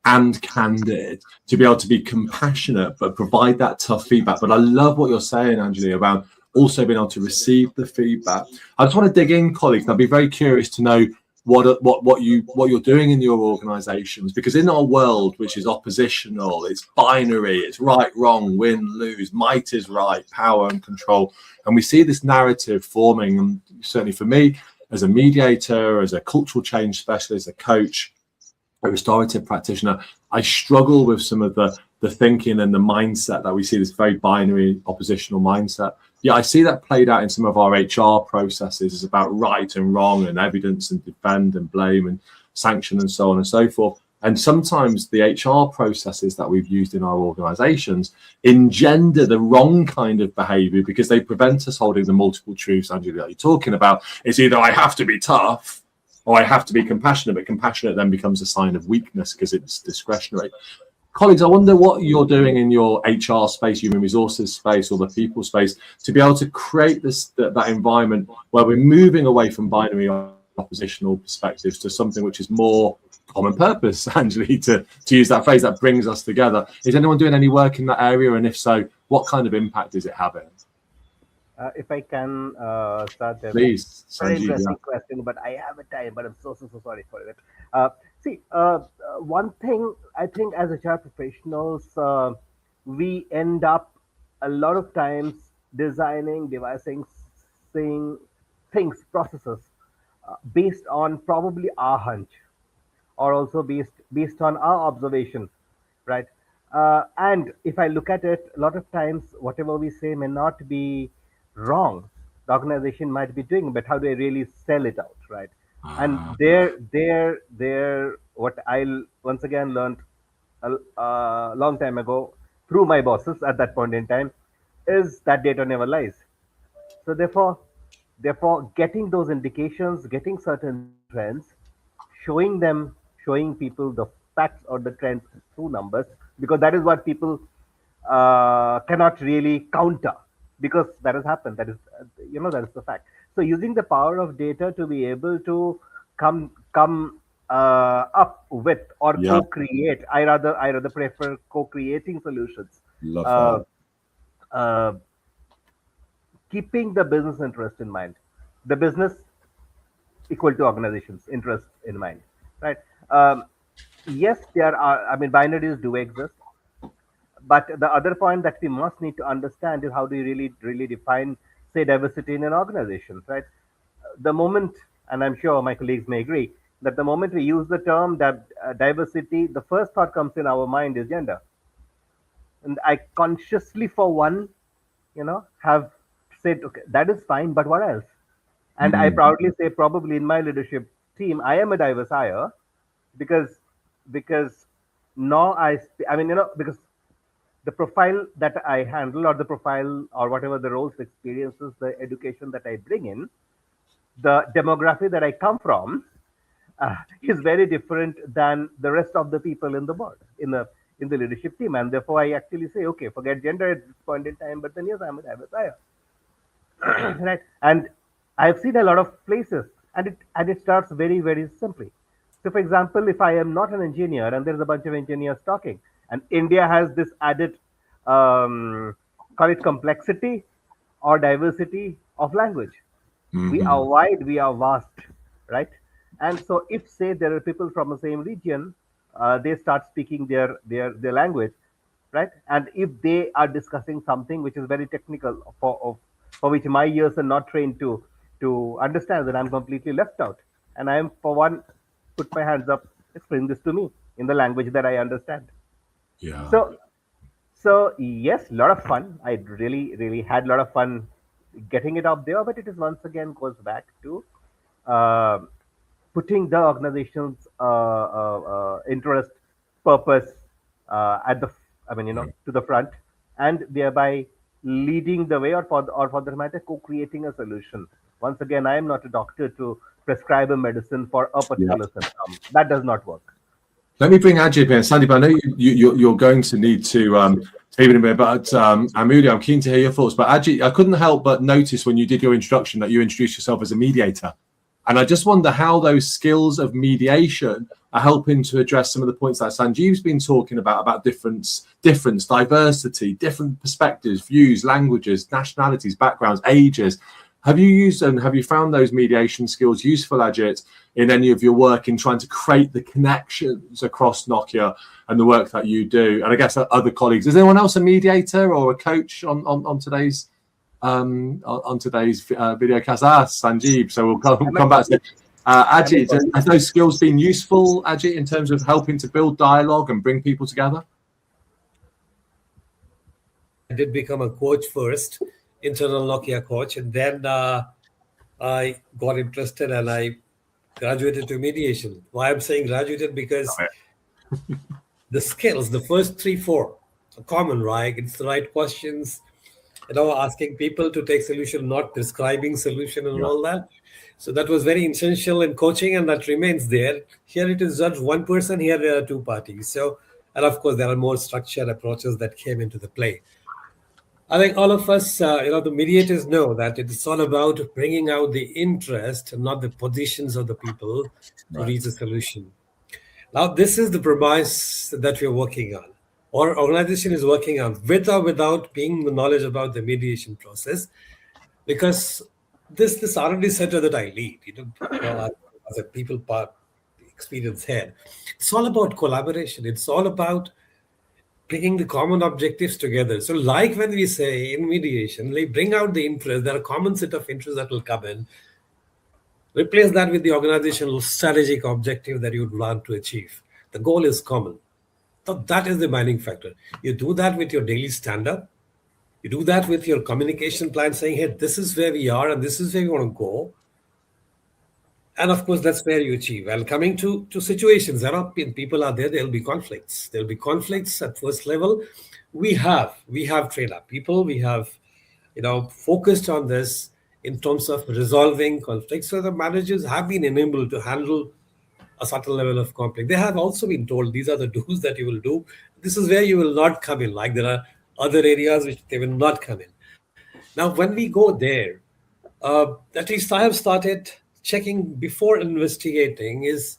and candid, to be able to be compassionate but provide that tough feedback. But I love what you're saying, Anjali, about also being able to receive the feedback. I just want to dig in, colleagues, and I'd be very curious to know what you're doing in your organizations, because in our world, which is oppositional, it's binary, it's right, wrong, win, lose, might is right, power and control, and we see this narrative forming. And certainly for me, as a mediator, as a cultural change specialist, a coach, a restorative practitioner, I struggle with some of the thinking and the mindset that we see, this very binary oppositional mindset. Yeah, I see that played out in some of our HR processes. It's about right and wrong and evidence and defend and blame and sanction and so on and so forth. And sometimes the HR processes that we've used in our organizations engender the wrong kind of behavior because they prevent us holding the multiple truths, Anjali, that you're talking about. It's either I have to be tough or I have to be compassionate, but compassionate then becomes a sign of weakness because it's discretionary. Colleagues, I wonder what you're doing in your HR space, human resources space, or the people space to be able to create that environment where we're moving away from binary oppositional perspectives to something which is more common purpose, Anjali, to use that phrase, that brings us together. Is anyone doing any work in that area? And if so, what kind of impact is it having? If I can start there. Please. Very interesting question, but I have a time, but I'm so sorry for it. One thing I think as HR professionals, we end up a lot of times devising things, processes based on probably our hunch, or also based on our observation, right? And if I look at it, a lot of times whatever we say may not be wrong. The organization might be doing, but how do I really sell it out, right? And what I once again learned a long time ago through my bosses at that point in time is that data never lies. So therefore, getting those indications, getting certain trends, showing people the facts or the trends through numbers, because that is what people cannot really counter, because that has happened. That is, that is the fact. So using the power of data to be able to come up with or co-create. I rather prefer co-creating solutions. Keeping the business interest in mind, the business equal to organization's interest in mind, right? Yes, there are. I mean, binaries do exist, but the other point that we must need to understand is how do you really define, say, diversity in an organization, right? The moment, and I'm sure my colleagues may agree, that the moment we use the term diversity, the first thought comes in our mind is gender. And I consciously, for one, have said, okay, that is fine, but what else? And I proudly say, probably in my leadership team, I am a diverse hire because now because the profile that I handle, or the profile, or whatever the roles, experiences, the education that I bring in, the demography that I come from is very different than the rest of the people in the board, in the leadership team. And therefore, I actually say, okay, forget gender at this point in time, but then yes, I'm a diverse hire. Right? And I've seen a lot of places, and it starts very, very simply. So, for example, if I am not an engineer and there's a bunch of engineers talking, and India has this added, call it complexity or diversity of language. We are wide, we are vast, right? And so if, say, there are people from the same region, they start speaking their language, right? And if they are discussing something which is very technical, for which my ears are not trained to understand, then I'm completely left out. And I am, for one, put my hands up, explain this to me in the language that I understand. Yeah. So yes, a lot of fun. I really had a lot of fun getting it up there, but it is once again goes back to putting the organization's interest, purpose to the front, and thereby leading the way, or for the matter, co-creating a solution. Once again, I am not a doctor to prescribe a medicine for a particular symptom. That does not work. Let me bring Ajay here. Sandeep, I know you're going to need to leave in a bit, but Amuli, I'm keen to hear your thoughts. But Ajay, I couldn't help but notice when you did your introduction that you introduced yourself as a mediator. And I just wonder how those skills of mediation are helping to address some of the points that Sanjeev's been talking about difference, diversity, different perspectives, views, languages, nationalities, backgrounds, ages. Have you used and have you found those mediation skills useful, Ajit, in any of your work in trying to create the connections across Nokia and the work that you do? And I guess other colleagues. Is anyone else a mediator or a coach on today's video cast? Sanjeev. So we'll come back to Ajit. Have those skills been useful, Ajit, in terms of helping to build dialogue and bring people together? I did become a coach first, internal Nokia coach, and then I got interested and I graduated to mediation. Why I'm saying graduated? Because the skills, the first 3-4 are common, right? It's the right questions, asking people to take solution, not prescribing solution and all that. So that was very essential in coaching, and that remains there. Here it is just one person, here there are two parties. So, and of course, there are more structured approaches that came into the play. I think all of us, the mediators know that it's all about bringing out the interest and not the positions of the people to reach a solution. Now, this is the premise that we're working on. Our organization is working on, with or without being the knowledge about the mediation process, because this R&D center that I lead, as a people part experience head, it's all about collaboration. It's all about bringing the common objectives together. So like when we say in mediation, like bring out the interest, there are a common set of interests that will come in, replace that with the organizational strategic objective that you would want to achieve. The goal is common. So that is the binding factor. You do that with your daily stand-up. You do that with your communication plan, saying, hey, this is where we are and this is where we want to go. And of course, that's where you achieve. And coming to situations, people are there, there'll be conflicts. There'll be conflicts at first level. We have trained up people. We have, focused on this in terms of resolving conflicts. So the managers have been enabled to handle a certain level of conflict. They have also been told, these are the do's that you will do. This is where you will not come in. Like there are other areas which they will not come in. Now, when we go there, at least I have started checking before investigating is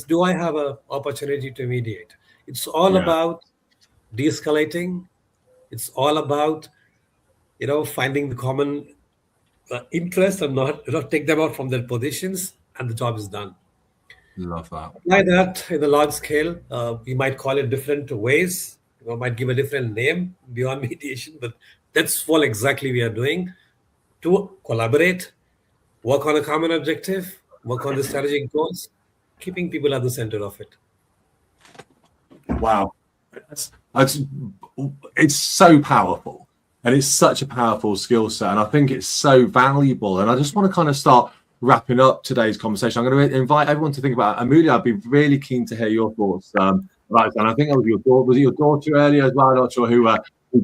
do I have an opportunity to mediate? It's all about de-escalating. It's all about, finding the common interest and not take them out from their positions, and the job is done. Love that. Like that in a large scale, we might call it different ways. We might give a different name beyond mediation, but that's what exactly we are doing to collaborate, work on a common objective, work on the strategic goals, keeping people at the center of it. Wow. It's so powerful, and it's such a powerful skill set, and I think it's so valuable. And I just want to kind of start wrapping up today's conversation. I'm going to invite everyone to think about it. Amelia, I'd be really keen to hear your thoughts. Right, and I think it was your daughter. Was it your daughter earlier as well? I'm not sure who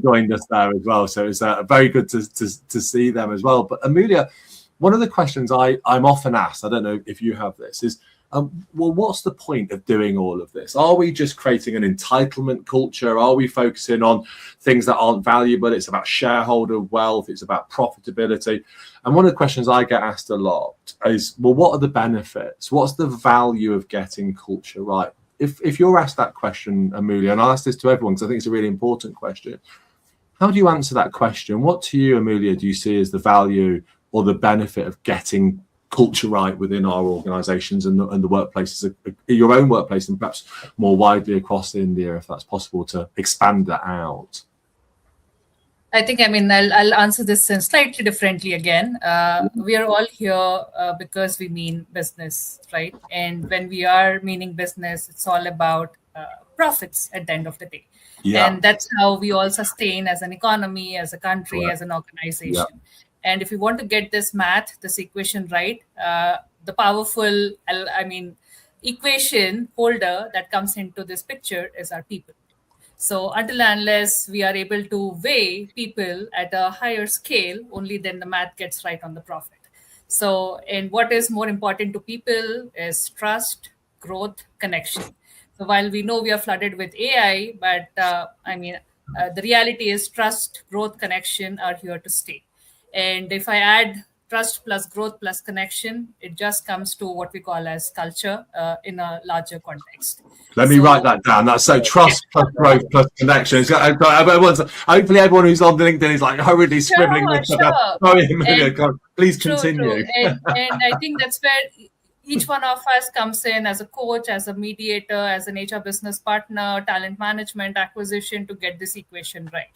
joined us there as well. So it's very good to see them as well. But Amelia, one of the questions I'm often asked, I don't know if you have this, is, well, what's the point of doing all of this? Are we just creating an entitlement culture? Are we focusing on things that aren't valuable? It's about shareholder wealth. It's about profitability. And one of the questions I get asked a lot is, well, what are the benefits? What's the value of getting culture right? If you're asked that question, Amelia, and I'll ask this to everyone because I think it's a really important question, how do you answer that question? What to you, Amelia, do you see as the value or the benefit of getting culture right within our organizations and the workplaces, your own workplace, and perhaps more widely across India, if that's possible, to expand that out? I think, I'll answer this slightly differently again. We are all here because we mean business, right? And when we are meaning business, it's all about profits at the end of the day. Yeah. And that's how we all sustain as an economy, as a country, as an organization. Yeah. And if we want to get this equation right, the powerful, equation holder that comes into this picture is our people. So until and unless we are able to weigh people at a higher scale, only then the math gets right on the profit. So, and what is more important to people is trust, growth, connection. So while we know we are flooded with AI, but the reality is trust, growth, connection are here to stay. And if I add trust plus growth plus connection, it just comes to what we call as culture in a larger context. Let me write that down. That's so trust plus growth plus connection. Hopefully everyone who's on LinkedIn is like hurriedly scribbling this stuff down. Sorry, Amelia, please continue. And I think that's where each one of us comes in as a coach, as a mediator, as an HR business partner, talent management, acquisition to get this equation right.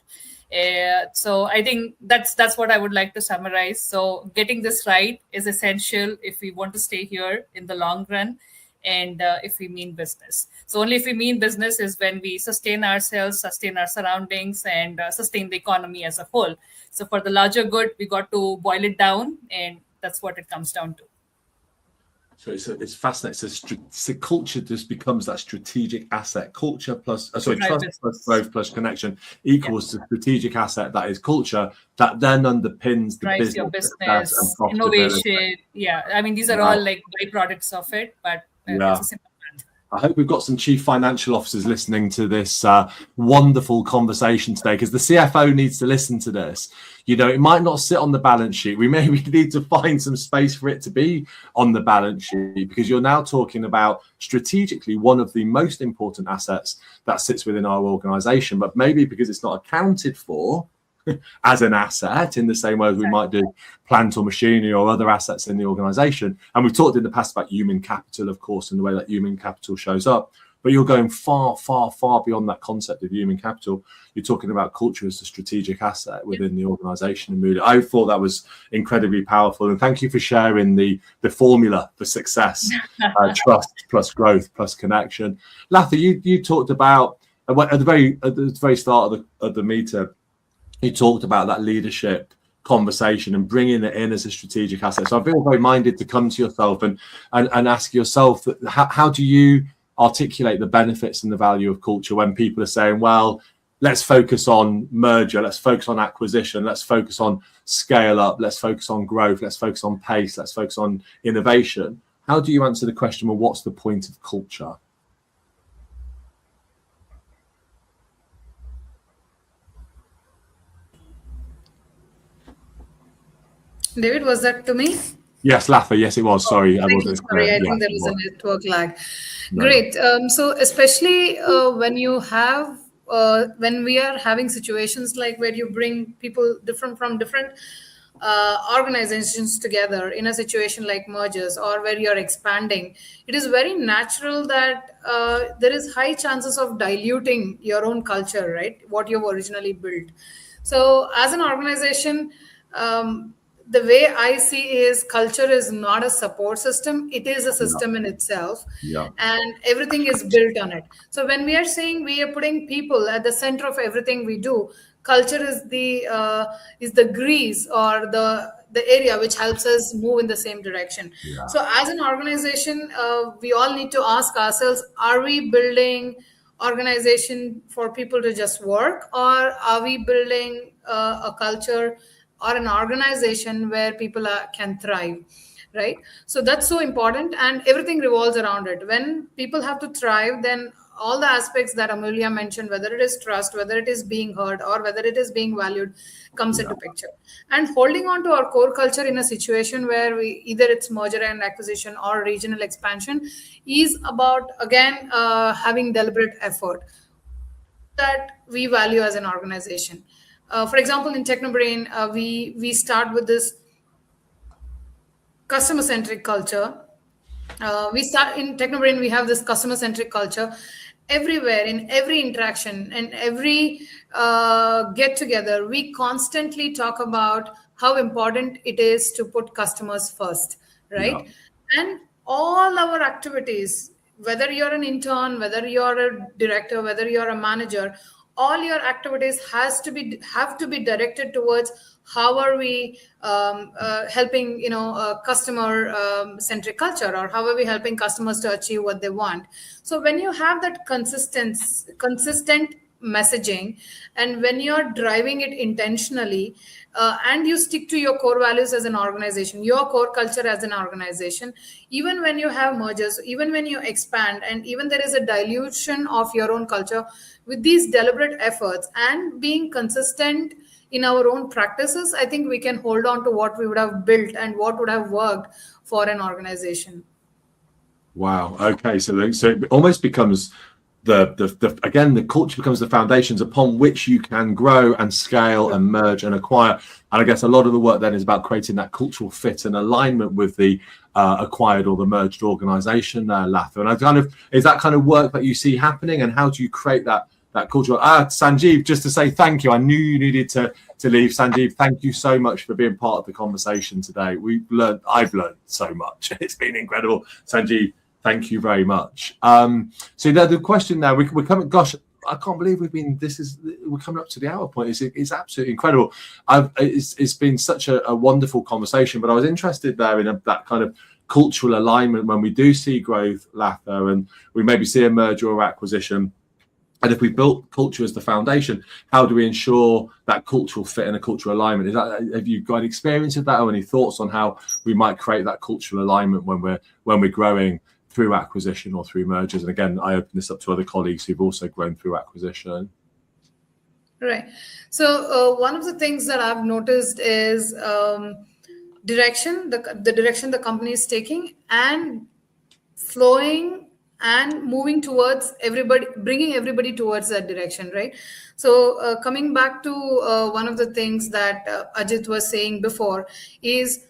So I think that's what I would like to summarize. So getting this right is essential if we want to stay here in the long run, and if we mean business. So only if we mean business is when we sustain ourselves, sustain our surroundings, and sustain the economy as a whole. So for the larger good, we got to boil it down, and that's what it comes down to. So it's fascinating. So culture just becomes that strategic asset. Culture plus, trust plus growth plus connection equals the strategic asset that is culture that then underpins the drives your business, innovation. Yeah, I mean, these are all like byproducts of it, but it's a simple. I hope we've got some chief financial officers listening to this wonderful conversation today, because the CFO needs to listen to this. You know, it might not sit on the balance sheet. We maybe need to find some space for it to be on the balance sheet, because you're now talking about strategically one of the most important assets that sits within our organization, but maybe because it's not accounted for as an asset in the same way as we might do plant or machinery or other assets in the organization. And we've talked in the past about human capital, of course, and the way that human capital shows up. But you're going far, far, far beyond that concept of human capital. You're talking about culture as a strategic asset within the organization and mood. I thought that was incredibly powerful. And thank you for sharing the formula for success, trust plus growth plus connection. Latha, you talked about, at the very start of the meeting, you talked about that leadership conversation and bringing it in as a strategic asset. So I feel very minded to come to yourself and ask yourself, how do you articulate the benefits and the value of culture when people are saying, well, let's focus on merger, let's focus on acquisition, let's focus on scale up, let's focus on growth, let's focus on pace, let's focus on innovation. How do you answer the question, well, what's the point of culture? David, was that to me? Yes, Latha. Yes, it was. Sorry, I wasn't sorry. I think there was a network lag. No. Great. So especially when we are having situations like where you bring people from different organizations together in a situation like mergers or where you're expanding, it is very natural that there is high chances of diluting your own culture, right? What you've originally built. So as an organization, the way I see is culture is not a support system. It is a system in itself, and everything is built on it. So when we are saying we are putting people at the center of everything we do, culture is the grease or the area which helps us move in the same direction. So as an organization, we all need to ask ourselves, are we building organization for people to just work, or are we building a culture or an organization where people can thrive, right? So that's so important, and everything revolves around it. When people have to thrive, then all the aspects that Amelia mentioned, whether it is trust, whether it is being heard, or whether it is being valued, comes into picture. And holding on to our core culture in a situation where either it's merger and acquisition or regional expansion is about, again, having deliberate effort that we value as an organization. For example, in Technobrain, we start with this customer-centric culture. In Technobrain, we have this customer-centric culture everywhere, in every interaction and every get-together. We constantly talk about how important it is to put customers first, right? And all our activities, whether you're an intern, whether you're a director, whether you're a manager, all your activities have to be directed towards how are we helping customer centric culture, or how are we helping customers to achieve what they want. So when you have that consistent messaging, and when you're driving it intentionally, and you stick to your core values as an organization, your core culture as an organization, even when you have mergers, even when you expand, and even there is a dilution of your own culture, with these deliberate efforts and being consistent in our own practices, I think we can hold on to what we would have built and what would have worked for an organization. Wow. Okay. So it almost becomes the culture becomes the foundations upon which you can grow and scale and merge and acquire. And I guess a lot of the work then is about creating that cultural fit and alignment with the acquired or the merged organization, Latha. And I kind of, is that kind of work that you see happening, and how do you create that culture? Sanjeev, just to say thank you. I knew you needed to leave. Sanjeev, thank you so much for being part of the conversation today. I've learned so much. It's been incredible. Sanjeev, thank you very much. So the question now, we're coming, gosh, I can't believe we're coming up to the hour point. It's absolutely incredible. It's been such a wonderful conversation, but I was interested there in that kind of cultural alignment when we do see growth, Latha, and we maybe see a merger or acquisition. And if we built culture as the foundation, how do we ensure that cultural fit and a cultural alignment? Have you got any experience of that, or any thoughts on how we might create that cultural alignment when we're growing through acquisition or through mergers? And again, I open this up to other colleagues who've also grown through acquisition. Right. So one of the things that I've noticed is direction, the direction the company is taking, and flowing and moving towards everybody, bringing everybody towards that direction, right? So coming back to one of the things that Ajit was saying before is,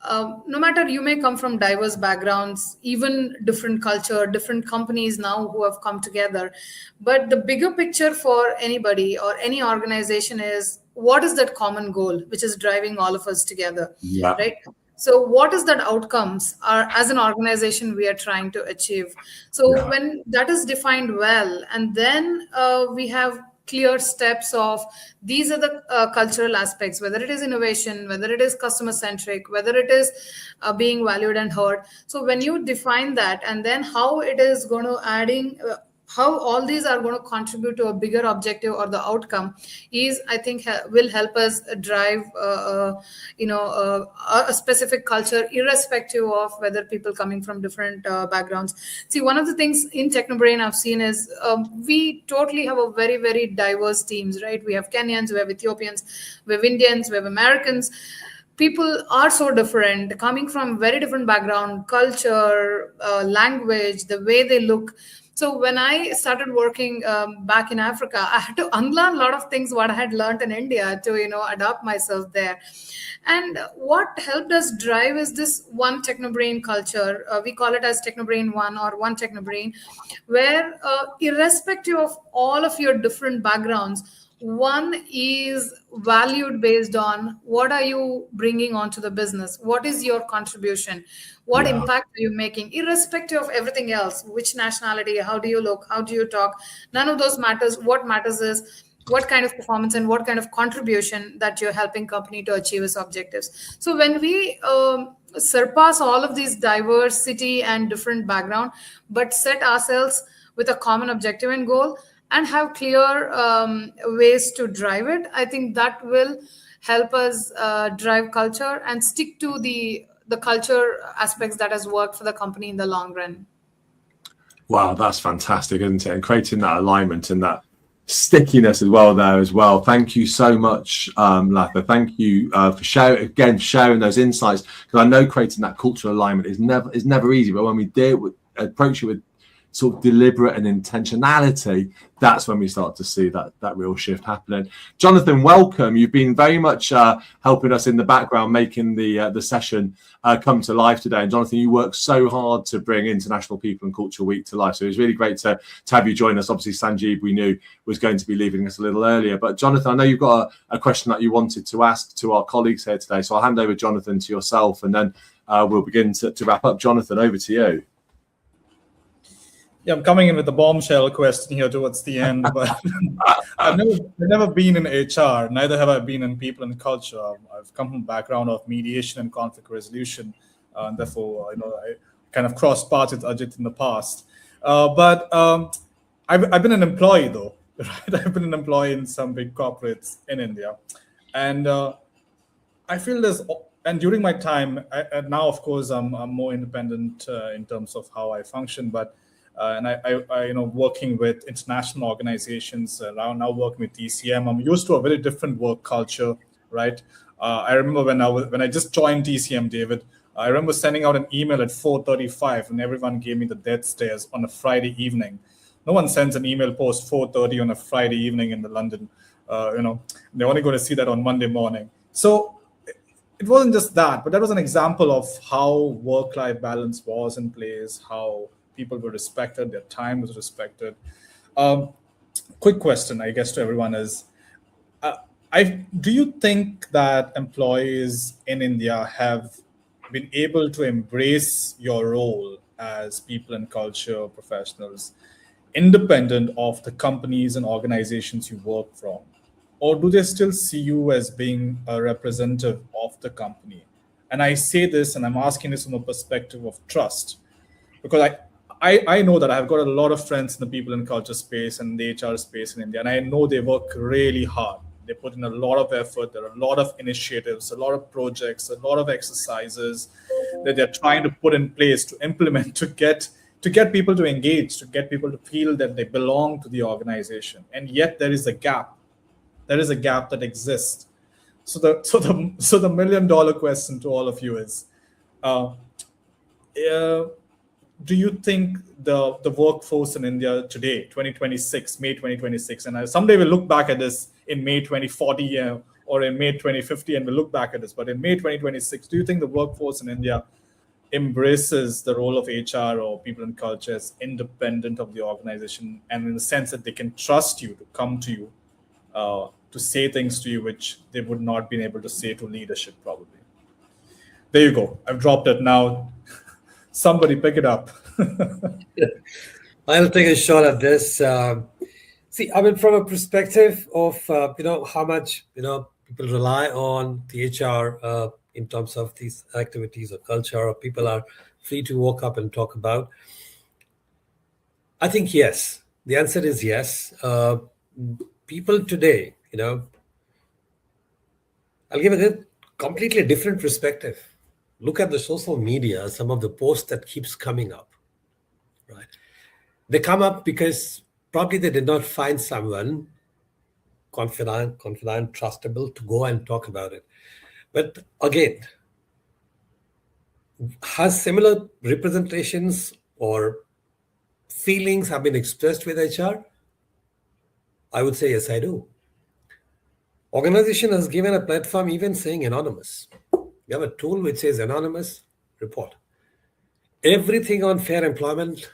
no matter, you may come from diverse backgrounds, even different culture, different companies now who have come together, but the bigger picture for anybody or any organization is, what is that common goal which is driving all of us together, right? So what is that outcomes are as an organization we are trying to achieve? So when that is defined well, and then we have clear steps of, these are the cultural aspects, whether it is innovation, whether it is customer centric, whether it is being valued and heard. So when you define that, and then how it is going to how all these are going to contribute to a bigger objective or the outcome is, I think, will help us drive a specific culture, irrespective of whether people coming from different backgrounds. See, one of the things in Technobrain I've seen is we totally have a very, very diverse teams, right? We have Kenyans, we have Ethiopians, we have Indians, we have Americans. People are so different, coming from very different background, culture, language, the way they look. So when I started working back in Africa, I had to unlearn a lot of things what I had learned in India to, adapt myself there. And what helped us drive is this one Technobrain culture. We call it as Technobrain One or One Technobrain, where irrespective of all of your different backgrounds, one is valued based on what are you bringing onto the business, what is your contribution, what impact are you making, irrespective of everything else, which nationality, how do you look, how do you talk, none of those matters. What matters is what kind of performance and what kind of contribution that you're helping company to achieve its objectives. So when we surpass all of these diversity and different background, but set ourselves with a common objective and goal, and have clear ways to drive it, I think that will help us drive culture and stick to the culture aspects that has worked for the company in the long run. Wow, that's fantastic, isn't it? And creating that alignment and that stickiness as well there as well. Thank you so much, Latha. Thank you for sharing those insights, because I know creating that cultural alignment is never easy, but when we approach it with sort of deliberate and intentionality, that's when we start to see that real shift happening. Jonathan, welcome. You've been very much helping us in the background, making the session come to life today. And Jonathan, you work so hard to bring International People and Culture Week to life. So it was really great to have you join us. Obviously, Sanjeev, we knew, was going to be leaving us a little earlier. But Jonathan, I know you've got a question that you wanted to ask to our colleagues here today. So I'll hand over, Jonathan, to yourself, and then we'll begin to wrap up. Jonathan, over to you. Yeah, I'm coming in with a bombshell question here towards the end, but I've never been in HR. Neither have I been in people and culture. I've come from a background of mediation and conflict resolution, and therefore, I kind of crossed paths with Ajit in the past. But I've been an employee though, right? I've been an employee in some big corporates in India, and I feel and during my time, now of course I'm more independent in terms of how I function, but And working with international organizations around now, working with TCM, I'm used to a very different work culture, right? I remember when I just joined TCM, David, I remember sending out an email at 4:35, and everyone gave me the death stares on a Friday evening. No one sends an email post 4:30 on a Friday evening in the London. They're only going to see that on Monday morning. So it wasn't just that, but that was an example of how work-life balance was in place, how people were respected, their time was respected. Quick question, I guess, to everyone is, do you think that employees in India have been able to embrace your role as people and culture professionals, independent of the companies and organizations you work from? Or do they still see you as being a representative of the company? And I say this, and I'm asking this from a perspective of trust, because I know that I've got a lot of friends in the people and culture space and the HR space in India, and I know they work really hard. They put in a lot of effort. There are a lot of initiatives, a lot of projects, a lot of exercises that they're trying to put in place to implement to get people to engage, to get people to feel that they belong to the organization. And yet there is a gap. There is a gap that exists. So the $1 million question to all of you is, do you think the workforce in India today, 2026, May 2026, and someday we'll look back at this in May 2040 or in May 2050, and we'll look back at this, but in May 2026, do you think the workforce in India embraces the role of HR or people and culture as independent of the organization, and in the sense that they can trust you to come to you, to say things to you which they would not been able to say to leadership, probably? There you go. I've dropped it now. Somebody pick it up. I'll take a shot at this. See, I mean, from a perspective of how much people rely on the HR in terms of these activities or culture, or people are free to walk up and talk about. I think yes. The answer is yes. People today, I'll give a completely different perspective. Look at the social media, some of the posts that keeps coming up, right? They come up because probably they did not find someone confident, trustable to go and talk about it. But again, has similar representations or feelings have been expressed with HR? I would say yes, I do. Organization has given a platform even saying anonymous. You have a tool which says anonymous report. Everything on fair employment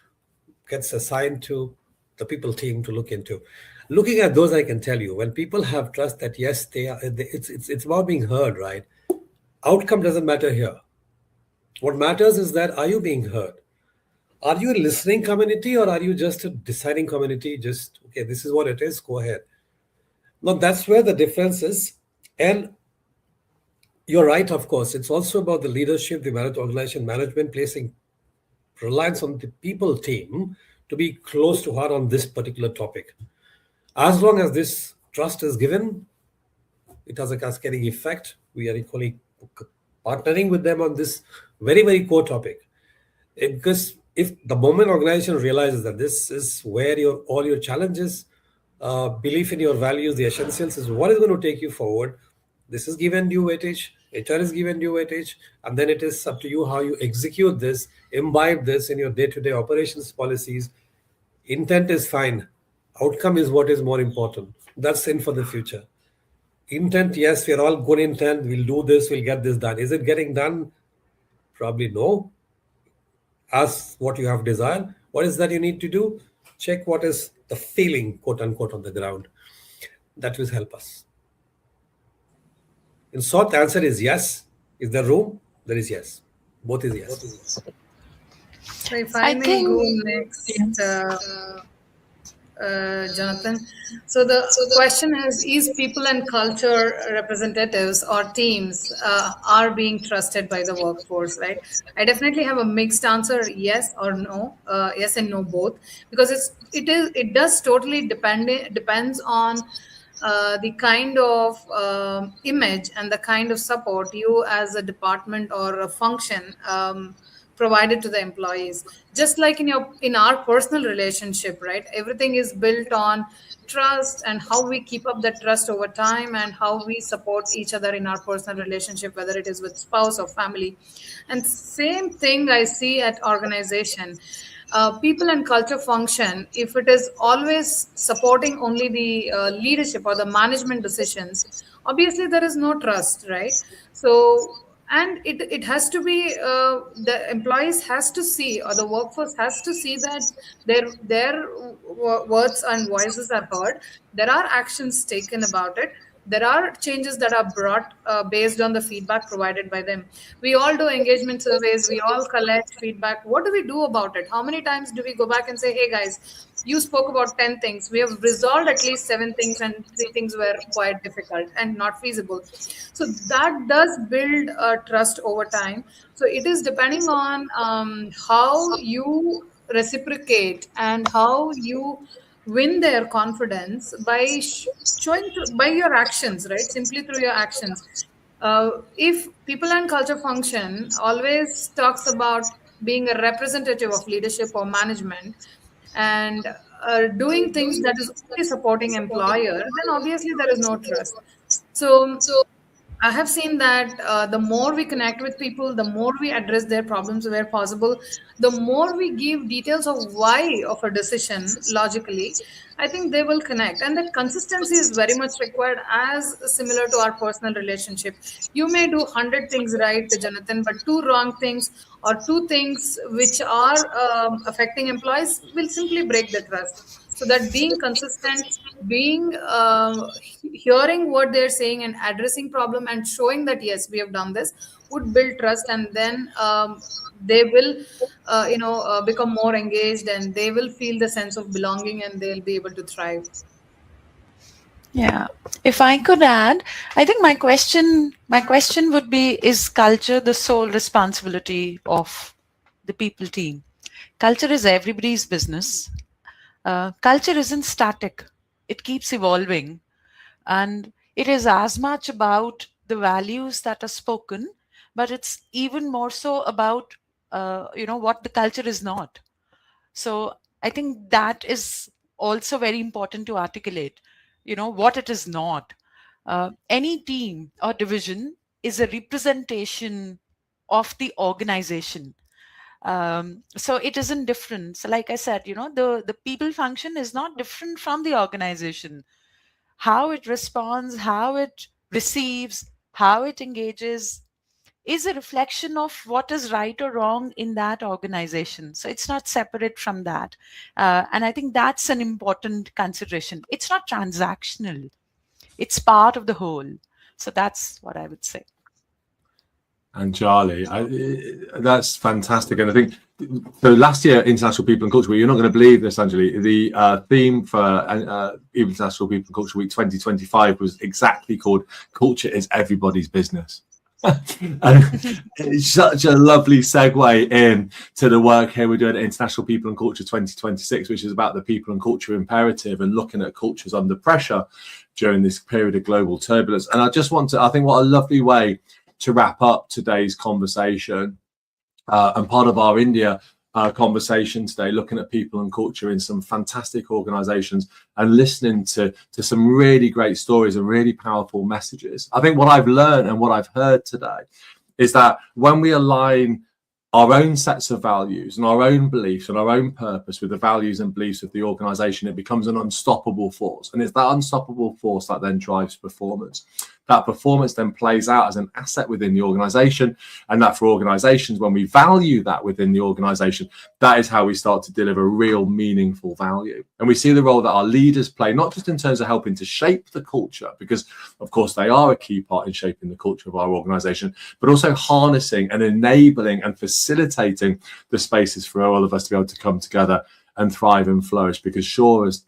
gets assigned to the people team to look into. Looking at those, I can tell you, when people have trust that yes, it's about being heard, right? Outcome doesn't matter here. What matters is that, are you being heard? Are you a listening community, or are you just a deciding community? Just, okay, this is what it is, go ahead. Now, that's where the difference is. And you're right, of course. It's also about the leadership, the organization management, placing reliance on the people team to be close to heart on this particular topic. As long as this trust is given, it has a cascading effect. We are equally partnering with them on this very, very core topic. Because if the moment organization realizes that this is where all your challenges, belief in your values, the essentials is what is going to take you forward. This is given due weightage, HR is given due weightage, and then it is up to you how you execute this, imbibe this in your day-to-day operations policies. Intent is fine. Outcome is what is more important. That's in for the future. Intent, yes, we're all good intent. We'll do this, we'll get this done. Is it getting done? Probably no. Ask what you have desired. What is that you need to do? Check what is the feeling, quote unquote, on the ground. That will help us. In short, the answer is yes. Is there room? There is yes. Both is yes. So if I may go next, Jonathan. So the question is people and culture representatives or teams are being trusted by the workforce, right? I definitely have a mixed answer, yes or no, yes and no both, because it does totally depends on the kind of image and the kind of support you as a department or a function provided to the employees. Just like in our personal relationship, right? Everything is built on trust and how we keep up that trust over time and how we support each other in our personal relationship, whether it is with spouse or family. And same thing I see at organization. People and culture function, if it is always supporting only the leadership or the management decisions, obviously there is no trust, right? So, and it has to be, the employees has to see, or the workforce has to see that their words and voices are heard. There are actions taken about it. There are changes that are brought based on the feedback provided by them. We all do engagement surveys. We all collect feedback. What do we do about it? How many times do we go back and say, hey guys, you spoke about 10 things. We have resolved at least 7 things and 3 things were quite difficult and not feasible. So that does build trust over time. So it is depending on how you reciprocate and how you win their confidence by showing by your actions, right? Simply through your actions. If people and culture function always talks about being a representative of leadership or management and doing things that is only supporting employer, then obviously there is no trust. So I have seen that the more we connect with people, the more we address their problems where possible, the more we give details of why of a decision logically, I think they will connect. And that consistency is very much required, as similar to our personal relationship. You may do 100 things right, Jonathan, but 2 wrong things or 2 things which are affecting employees will simply break the trust. So that being consistent, being hearing what they're saying and addressing problem and showing that yes, we have done this would build trust, and then they will become more engaged and they will feel the sense of belonging and they'll be able to thrive. Yeah, if I could add, I think my question would be, is culture the sole responsibility of the people team? Culture is everybody's business. Culture isn't static. It keeps evolving. And it is as much about the values that are spoken, but it's even more so about, what the culture is not. So I think that is also very important to articulate, what it is not. Any team or division is a representation of the organization. So it isn't different. So like I said, the people function is not different from the organization. How it responds, how it receives, how it engages is a reflection of what is right or wrong in that organization. So it's not separate from that. And I think that's an important consideration. It's not transactional. It's part of the whole. So that's what I would say. And Charlie, that's fantastic. And I think, so last year, International People and Culture Week, you're not going to believe this, Anjali, the theme for International People and Culture Week 2025 was exactly called Culture is Everybody's Business. And it's such a lovely segue in to the work here we're doing at International People and Culture 2026, which is about the people and culture imperative and looking at cultures under pressure during this period of global turbulence. And I think what a lovely way to wrap up today's conversation and part of our India conversation today, looking at people and culture in some fantastic organizations and listening to some really great stories and really powerful messages. I think what I've learned and what I've heard today is that when we align our own sets of values and our own beliefs and our own purpose with the values and beliefs of the organization, it becomes an unstoppable force. And it's that unstoppable force that then drives performance. That performance then plays out as an asset within the organization. And that for organizations, when we value that within the organization, that is how we start to deliver real meaningful value. And we see the role that our leaders play, not just in terms of helping to shape the culture, because of course they are a key part in shaping the culture of our organization, but also harnessing and enabling and facilitating the spaces for all of us to be able to come together and thrive and flourish. Because sure, as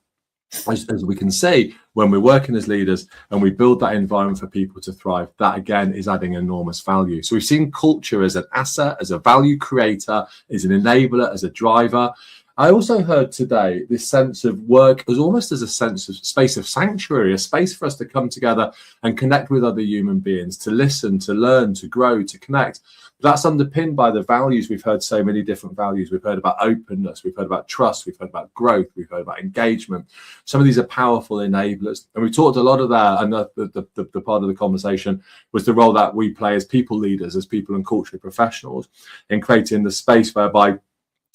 we can say, when we're working as leaders and we build that environment for people to thrive, that again is adding enormous value. So we've seen culture as an asset, as a value creator, as an enabler, as a driver. I also heard today this sense of work as almost as a sense of space of sanctuary, a space for us to come together and connect with other human beings, to listen, to learn, to grow, to connect. That's underpinned by the values. We've heard so many different values. We've heard about openness, we've heard about trust, we've heard about growth, we've heard about engagement. Some of these are powerful enablers. And we talked a lot of that, and the part of the conversation was the role that we play as people leaders, as people and culture professionals, in creating the space whereby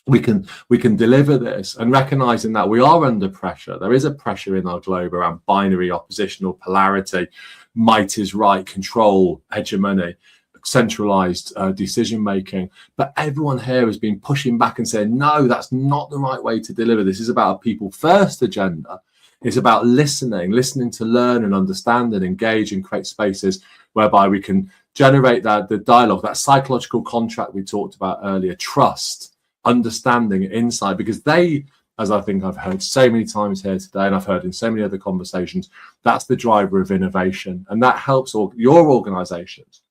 we can deliver this, and recognizing that we are under pressure. There is a pressure in our globe around binary, oppositional, polarity, might is right, control, hegemony, centralized decision making. But everyone here has been pushing back and saying, no, that's not the right way to deliver. This is about a people first agenda. It's about listening to learn and understand and engage and create spaces whereby we can generate the dialogue, that psychological contract we talked about earlier, trust, understanding, insight, because they, as I think I've heard so many times here today, and I've heard in so many other conversations, that's the driver of innovation. And that helps your organizations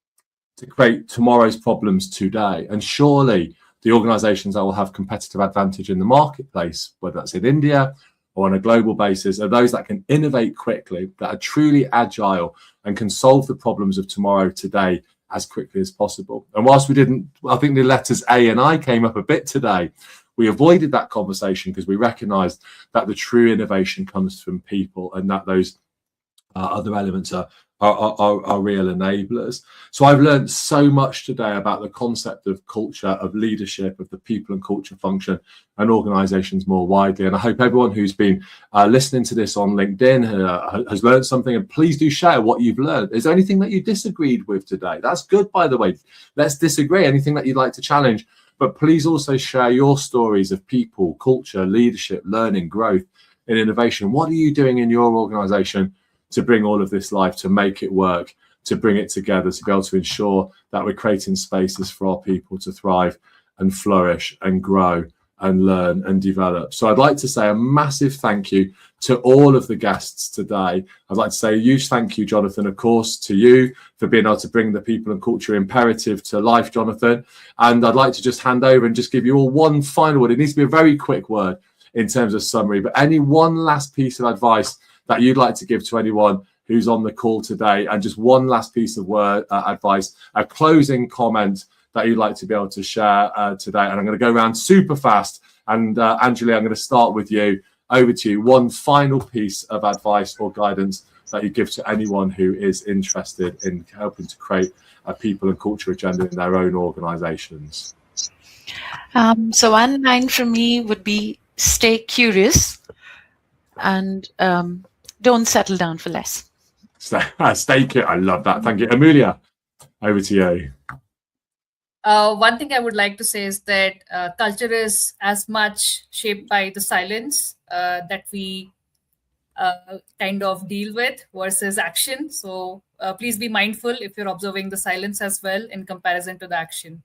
to create tomorrow's problems today. And surely the organizations that will have competitive advantage in the marketplace, whether that's in India or on a global basis, are those that can innovate quickly, that are truly agile and can solve the problems of tomorrow today as quickly as possible. And whilst we didn't, I think the letters A and I came up a bit today, we avoided that conversation because we recognized that the true innovation comes from people, and that those other elements are real enablers. So I've learned so much today about the concept of culture, of leadership, of the people and culture function, and organizations more widely. And I hope everyone who's been listening to this on LinkedIn has learned something. And please do share what you've learned. Is there anything that you disagreed with today? That's good, by the way. Let's disagree. Anything that you'd like to challenge. But please also share your stories of people, culture, leadership, learning, growth, and innovation. What are you doing in your organization to bring all of this life, to make it work, to bring it together, to be able to ensure that we're creating spaces for our people to thrive and flourish and grow and learn and develop. So I'd like to say a massive thank you to all of the guests today. I'd like to say a huge thank you, Jonathan, of course, to you for being able to bring the people and culture imperative to life, Jonathan. And I'd like to just hand over and just give you all one final word. It needs to be a very quick word in terms of summary, but any one last piece of advice that you'd like to give to anyone who's on the call today, and just one last piece of advice, a closing comment that you'd like to be able to share today. And I'm going to go around super fast. And Anjali, I'm going to start with you. Over to you. One final piece of advice or guidance that you give to anyone who is interested in helping to create a people and culture agenda in their own organizations. So one line from me would be stay curious and don't settle down for less. Stay curious. I love that. Thank you. Amelia, over to you. One thing I would like to say is that culture is as much shaped by the silence that we kind of deal with versus action. So please be mindful if you're observing the silence as well in comparison to the action.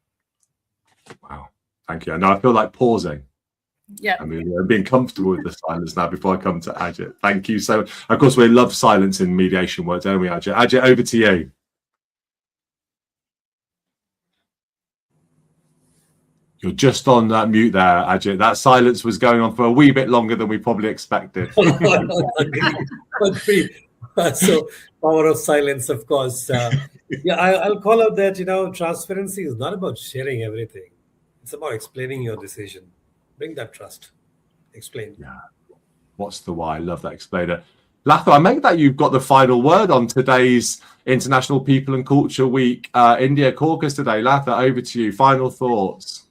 Wow. Thank you. Now I feel like pausing. Yeah. I mean, I'm being comfortable with the silence now before I come to Ajit. Thank you. So, of course, we love silence in mediation work, don't we, Ajit? Ajit, over to you. You're just on mute there, Ajit. That silence was going on for a wee bit longer than we probably expected. So, power of silence, of course. I'll call out that, transparency is not about sharing everything. It's about explaining your decision. Bring that trust. Explain. Yeah. What's the why? I love that explainer. Latha, I make that you've got the final word on today's International People and Culture Week India Caucus today. Latha, over to you. Final thoughts.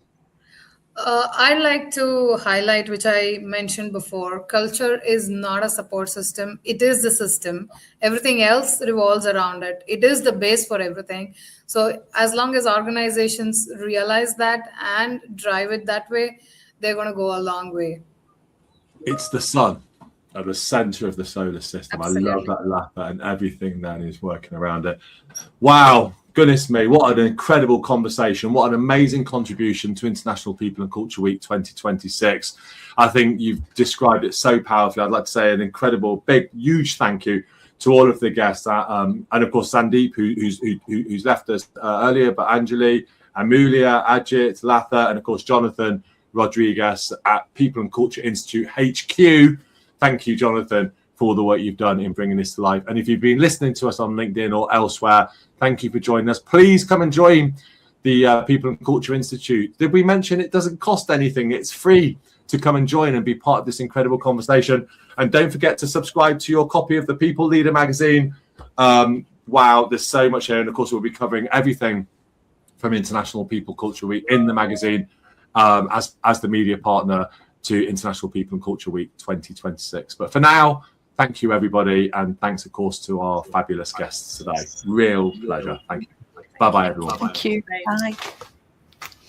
I'd like to highlight, which I mentioned before, culture is not a support system. It is the system. Everything else revolves around it. It is the base for everything. So as long as organizations realize that and drive it that way, they're going to go a long way. It's the sun at the center of the solar system. Absolutely. I love that, Latha, and everything that is working around it. Wow. Goodness me, what an incredible conversation. What an amazing contribution to International People and Culture Week 2026. I think you've described it so powerfully. I'd like to say an incredible, big, huge thank you to all of the guests. And of course, Sandeep, who's left us earlier, but Anjali, Amelia, Ajit, Latha, and of course, Jonathan, Rodriguez at People and Culture Institute HQ. Thank you, Jonathan, for all the work you've done in bringing this to life. And if you've been listening to us on LinkedIn or elsewhere, thank you for joining us. Please come and join the People and Culture Institute. Did we mention it doesn't cost anything? It's free to come and join and be part of this incredible conversation. And don't forget to subscribe to your copy of the People Leader magazine. Wow, there's so much here. And of course, we'll be covering everything from International People Culture Week in the magazine as the media partner to International People and Culture Week 2026. But for now, thank you, everybody. And thanks, of course, to our fabulous guests today. Real pleasure. Thank you. Bye-bye, everyone. Thank you. Bye.